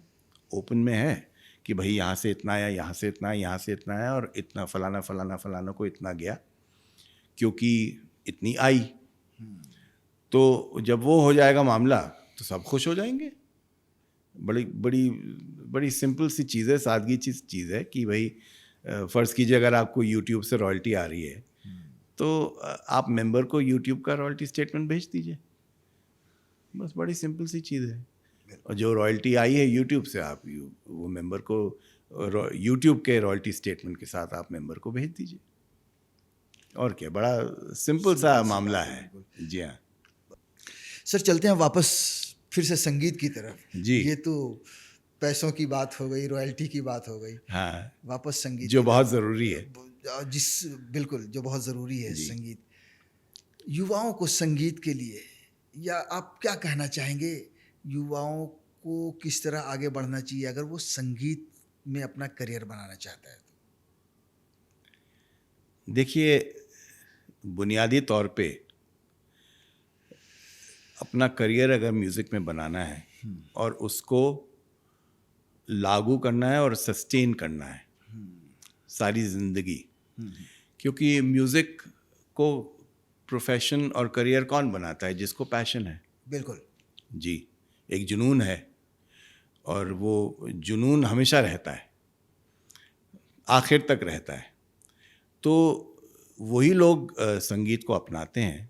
ओपन में है कि भाई यहाँ से इतना आया, यहाँ से इतना, यहाँ से इतना आया, और इतना फलाना को इतना गया, क्योंकि इतनी आई। तो जब वो हो जाएगा मामला तो सब खुश हो जाएंगे। बड़ी बड़ी बड़ी सिंपल सी चीज़ है, सादगी चीज़ है कि भाई फ़र्ज़ कीजिए अगर आपको यूट्यूब से रॉयल्टी आ रही है, तो आप मेंबर को यूट्यूब का रॉयल्टी स्टेटमेंट भेज दीजिए, बस बड़ी सिंपल सी चीज़ है। और जो रॉयल्टी आई है यूट्यूब से, आप वो मेंबर को यूट्यूब के रॉयल्टी स्टेटमेंट के साथ आप मेंबर को भेज दीजिए, और क्या, बड़ा सिंपल सा मामला है। जी हाँ सर, चलते हैं वापस फिर से संगीत की तरफ। जी। ये तो पैसों की बात हो गई, रॉयल्टी की बात हो गई, हाँ, वापस संगीत जो बहुत ज़रूरी है, बिल्कुल जो बहुत ज़रूरी है संगीत युवाओं को संगीत के लिए, या आप क्या कहना चाहेंगे, युवाओं को किस तरह आगे बढ़ना चाहिए अगर वो संगीत में अपना करियर बनाना चाहता है? देखिए, बुनियादी तौर पे अपना करियर अगर म्यूज़िक में बनाना है और उसको लागू करना है और सस्टेन करना है सारी ज़िंदगी, क्योंकि म्यूज़िक को प्रोफेशन और करियर कौन बनाता है? जिसको पैशन है। बिल्कुल जी, एक जुनून है, और वो जुनून हमेशा रहता है, आखिर तक रहता है। तो वही लोग संगीत को अपनाते हैं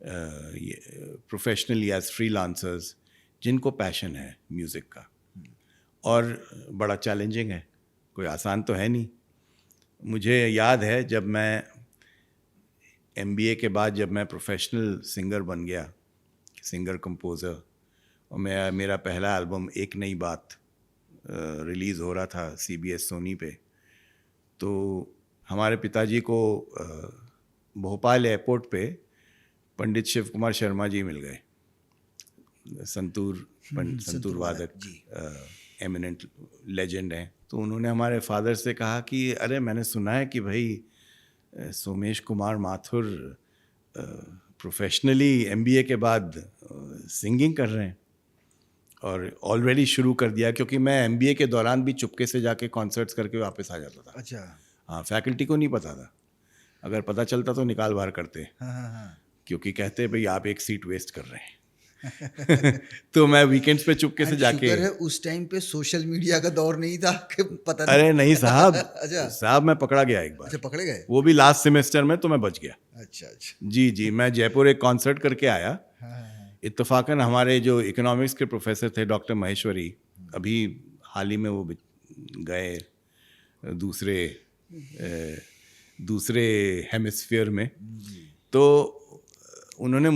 प्रोफेशनली एज फ्रीलांसर्स, जिनको पैशन है म्यूज़िक का, और बड़ा चैलेंजिंग है, कोई आसान तो है नहीं। मुझे याद है जब मैं MBA के बाद जब मैं प्रोफेशनल सिंगर बन गया, सिंगर कंपोज़र, और मेरा पहला एल्बम एक नई बात रिलीज़ हो रहा था CBS सोनी पे, तो हमारे पिताजी को भोपाल एयरपोर्ट पे पंडित शिव कुमार शर्मा जी मिल गए, संतूर वादक, एमिनेंट लेजेंड हैं। तो उन्होंने हमारे फादर से कहा कि अरे मैंने सुना है कि भाई सोमेश कुमार माथुर प्रोफेशनली MBA के बाद सिंगिंग कर रहे हैं, और ऑलरेडी शुरू कर दिया, क्योंकि मैं MBA के दौरान भी चुपके से जाके कॉन्सर्ट्स करके वापस आ जाता था। अच्छा। हाँ, फैकल्टी को नहीं पता था, अगर पता चलता तो निकाल बाहर करते। हाँ। क्योंकि कहते भाई आप एक सीट वेस्ट कर रहे हैं। तो मैं वीकेंड्स पे चुपके से जाके, शुक्र है उस टाइम पे सोशल मीडिया का दौर नहीं था कि पता नहीं। अरे नहीं साहब, अच्छा साहब मैं पकड़ा गया एक बार। अच्छा, पकड़े गए? वो भी लास्ट सेमेस्टर में, तो मैं बच गया। अच्छा। जी, मैं जयपुर एक कॉन्सर्ट करके आया। इत्तेफाकन हमारे जो इकोनॉमिक्स के प्रोफेसर थे डॉक्टर महेश्वरी, अभी हाल ही में वो गए दूसरे हेमिस्फीयर में, तो उन्होंने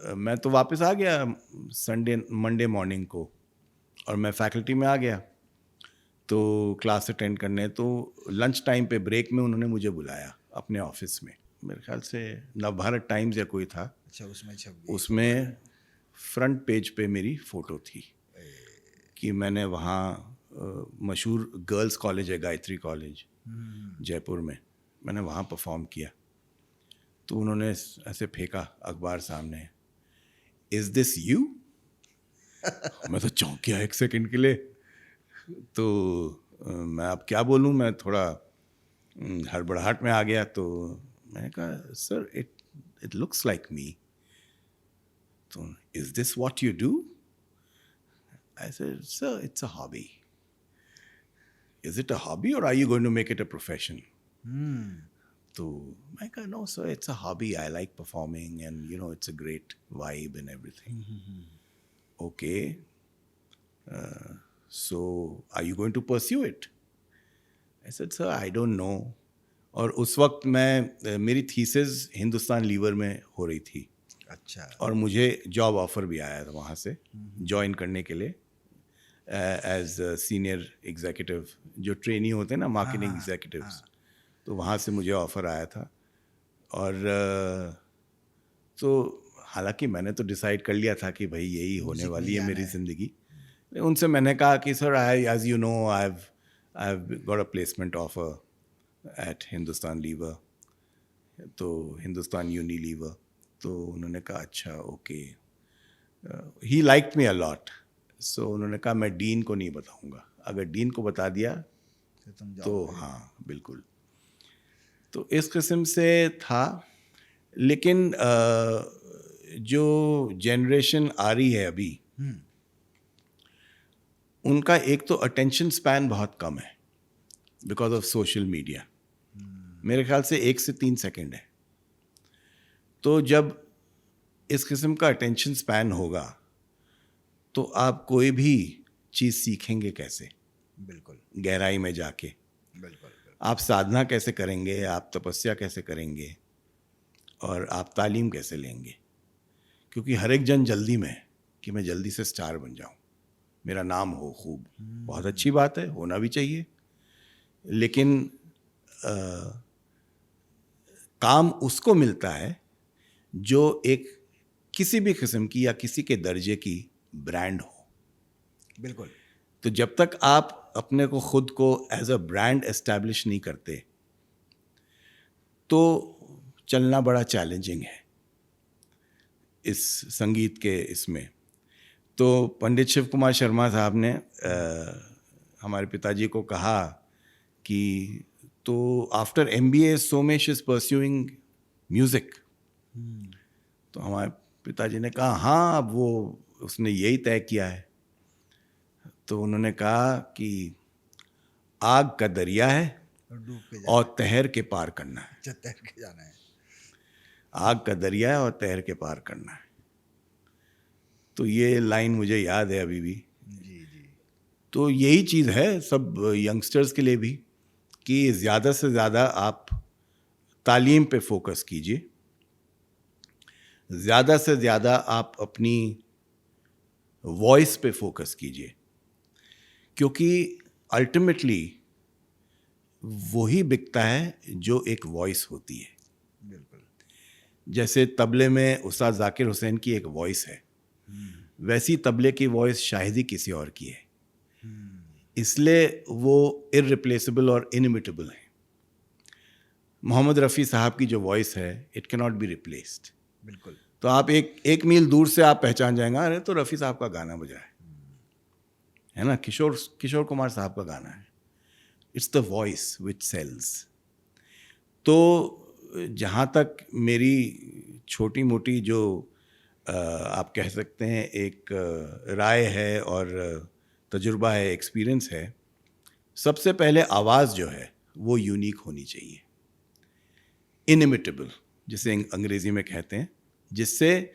मैं तो वापस आ गया मंडे मॉर्निंग को, और मैं फैकल्टी में आ गया। तो क्लास अटेंड करने, तो लंच टाइम पे ब्रेक में उन्होंने मुझे बुलाया अपने ऑफिस में। मेरे ख्याल से नवभारत टाइम्स या कोई था, अच्छा, उसमें छप गई। उसमें फ्रंट पेज पे मेरी फ़ोटो थी कि मैंने वहाँ मशहूर गर्ल्स कॉलेज है, गायत्री कॉलेज जयपुर में, मैंने वहाँ परफॉर्म किया। तो उन्होंने ऐसे फेंका अखबार सामने, इज़ दिस यू? मैं तो चौंक गया एक सेकंड के लिए। तो मैं अब क्या बोलूँ, मैं थोड़ा हड़बड़ाहट में आ गया। तो मैंने कहा, sir it it looks like me. तो is this what you do? I said, sir it's a hobby. Is it a hobby और are you going to make it a profession? तो मैं कहा, no sir it's a hobby, I like performing and you know it's a great vibe and everything. Okay, so are you going to pursue it? I said, sir I don't know. और उस वक्त मैं मेरी thesis Hindustan liver में हो रही थी, अच्छा। और मुझे जॉब ऑफर भी आया था वहाँ से ज्वाइन करने के लिए एज सीनियर एग्जीक्यूटिव, जो ट्रेनी होते हैं ना, मार्केटिंग एग्जीक्यूटिव्स। तो वहाँ से मुझे ऑफर आया था। और तो हालांकि मैंने तो डिसाइड कर लिया था कि भाई यही होने वाली है मेरी ज़िंदगी। उनसे मैंने कहा कि sir I as you know I have got a placement offer at Hindustan Lever, तो हिंदुस्तान यूनिलीवर। तो उन्होंने कहा अच्छा okay. He liked me a lot. So उन्होंने कहा मैं डीन को नहीं बताऊंगा, अगर डीन को बता दिया तो हाँ बिल्कुल। तो इस किस्म से था। लेकिन जो जनरेशन आ रही है अभी, उनका एक तो अटेंशन स्पैन बहुत कम है बिकॉज ऑफ सोशल मीडिया। मेरे ख्याल से 1 से 3 सेकंड है। तो जब इस किस्म का अटेंशन स्पैन होगा तो आप कोई भी चीज़ सीखेंगे कैसे? बिल्कुल, गहराई में जाके। बिल्कुल। आप साधना कैसे करेंगे, आप तपस्या कैसे करेंगे, और आप तालीम कैसे लेंगे? क्योंकि हर एक जन जल्दी में है कि मैं जल्दी से स्टार बन जाऊं, मेरा नाम हो खूब। बहुत अच्छी बात है, होना भी चाहिए। लेकिन काम उसको मिलता है जो एक किसी भी किस्म की या किसी के दर्जे की ब्रांड हो। बिल्कुल। तो जब तक आप अपने को खुद को एज अ ब्रांड एस्टैब्लिश नहीं करते तो चलना बड़ा चैलेंजिंग है इस संगीत के इसमें। तो पंडित शिव कुमार शर्मा साहब ने हमारे पिताजी को कहा कि तो after MBA Somesh is pursuing music. तो हमारे पिताजी ने कहा हाँ, अब वो उसने यही तय किया है। तो उन्होंने कहा कि आग का दरिया है डूब के और तैर के पार करना है। तैर के जाना है। आग का दरिया है और तैर के पार करना है। तो ये लाइन मुझे याद है अभी भी। जी। तो यही चीज़ है सब यंगस्टर्स के लिए भी कि ज़्यादा से ज़्यादा आप तालीम पे फोकस कीजिए, ज़्यादा से ज़्यादा आप अपनी वॉइस पे फोकस कीजिए, क्योंकि अल्टीमेटली वही बिकता है जो एक वॉइस होती है। बिल्कुल। जैसे तबले में उस्ताद जाकिर हुसैन की एक वॉइस है, वैसी तबले की वॉइस शायद ही किसी और की है, इसलिए वो इररिप्लेसेबल और इनिमिटेबल है। मोहम्मद रफ़ी साहब की जो वॉइस है, it can not be replaced. बिल्कुल। तो आप एक मील दूर से आप पहचान जाएंगे, अरे तो रफ़ी साहब का गाना बजा है ना, किशोर कुमार साहब का गाना है। It's the voice which sells. तो जहाँ तक मेरी छोटी मोटी जो आप कह सकते हैं एक राय है और तजुर्बा है, एक्सपीरियंस है, सबसे पहले आवाज़ जो है वो यूनिक होनी चाहिए, इनिमिटेबल जिसे अंग्रेज़ी में कहते हैं, जिससे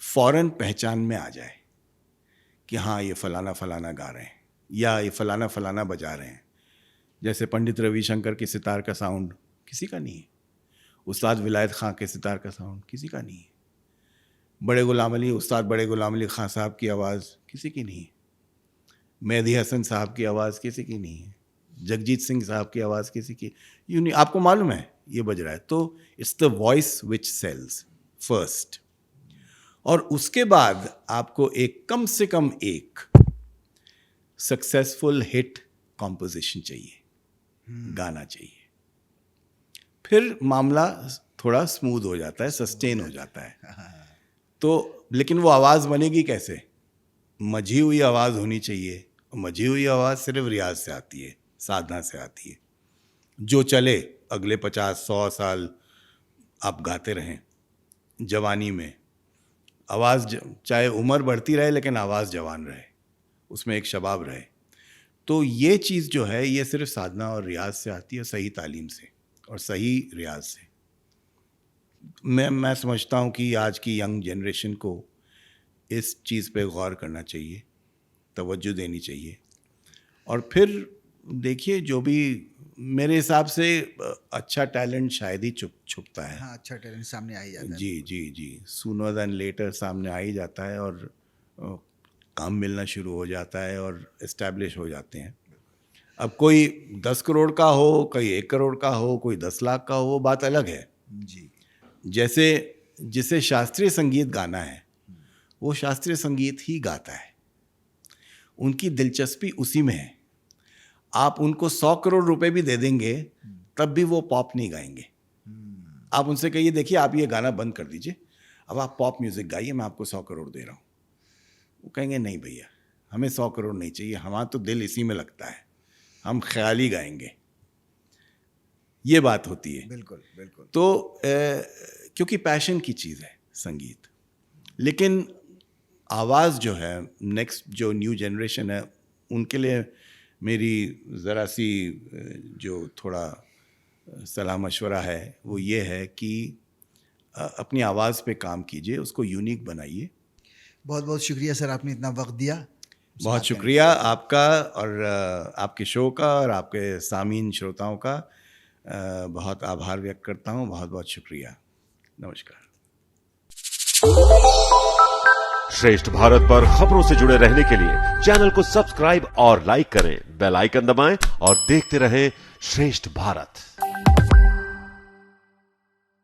फ़ौरन पहचान में आ जाए कि हाँ ये फलाना फलाना गा रहे हैं या ये फलाना फलाना बजा रहे हैं। जैसे पंडित रविशंकर के सितार का साउंड किसी का नहीं है, उस्ताद विलायत खां के सितार का साउंड किसी का नहीं है, उस्ताद बड़े गुलाम अली खां साहब की आवाज़ किसी की नहीं है। मेहदी हसन साहब की आवाज़ किसी की नहीं है, जगजीत सिंह साहब की आवाज़ किसी की यूँ नहीं, आपको मालूम है ये बज रहा है। तो it's the voice which sells first, और उसके बाद आपको एक कम से कम एक सक्सेसफुल हिट कॉम्पोजिशन चाहिए, गाना चाहिए, फिर मामला थोड़ा स्मूथ हो जाता है, सस्टेन हो जाता है। तो लेकिन वो आवाज़ बनेगी कैसे? मझी हुई आवाज़ होनी चाहिए। मझी हुई आवाज़ सिर्फ रियाज से आती है, साधना से आती है, जो चले अगले 50-100 साल आप गाते रहें। जवानी में आवाज़ चाहे उम्र बढ़ती रहे लेकिन आवाज़ जवान रहे, उसमें एक शबाब रहे। तो ये चीज़ जो है ये सिर्फ साधना और रियाज से आती है, सही तालीम से और सही रियाज से। मैं समझता हूँ कि आज की यंग जनरेशन को इस चीज़ पे गौर करना चाहिए, तवज्जो देनी चाहिए, और फिर देखिए जो भी मेरे हिसाब से अच्छा टैलेंट शायद ही छुपता है। हाँ, अच्छा टैलेंट सामने आ ही जाता है। जी जी जी, सूनर देन लेटर सामने आ ही जाता है, और काम मिलना शुरू हो जाता है और इस्टेब्लिश हो जाते हैं। अब कोई 10 करोड़ का हो, कोई 1 करोड़ का हो, कोई 10 लाख का हो, वो बात अलग है। जी, जैसे जिसे शास्त्रीय संगीत गाना है वो शास्त्रीय संगीत ही गाता है, उनकी दिलचस्पी उसी में है। आप उनको 100 करोड़ रुपए भी दे देंगे तब भी वो पॉप नहीं गाएंगे। आप उनसे कहिए देखिए आप ये गाना बंद कर दीजिए, अब आप पॉप म्यूज़िक गाइए, मैं आपको 100 करोड़ दे रहा हूँ। वो कहेंगे नहीं भैया, हमें 100 करोड़ नहीं चाहिए, हमारा तो दिल इसी में लगता है, हम ख्याली गाएंगे। ये बात होती है। बिल्कुल बिल्कुल। तो क्योंकि पैशन की चीज़ है संगीत, लेकिन आवाज़ जो है, नेक्स्ट जो न्यू जनरेशन है उनके लिए मेरी ज़रा सी जो थोड़ा सलाह मशवरा है वो ये है कि अपनी आवाज़ पे काम कीजिए, उसको यूनिक बनाइए। बहुत बहुत शुक्रिया सर, आपने इतना वक्त दिया। बहुत शुक्रिया आपका और आपके शो का और आपके सामीन श्रोताओं का बहुत आभार व्यक्त करता हूँ। बहुत बहुत शुक्रिया, नमस्कार। श्रेष्ठ भारत पर खबरों से जुड़े रहने के लिए चैनल को सब्सक्राइब और लाइक करें, बेल आइकन दबाएं और देखते रहें श्रेष्ठ भारत।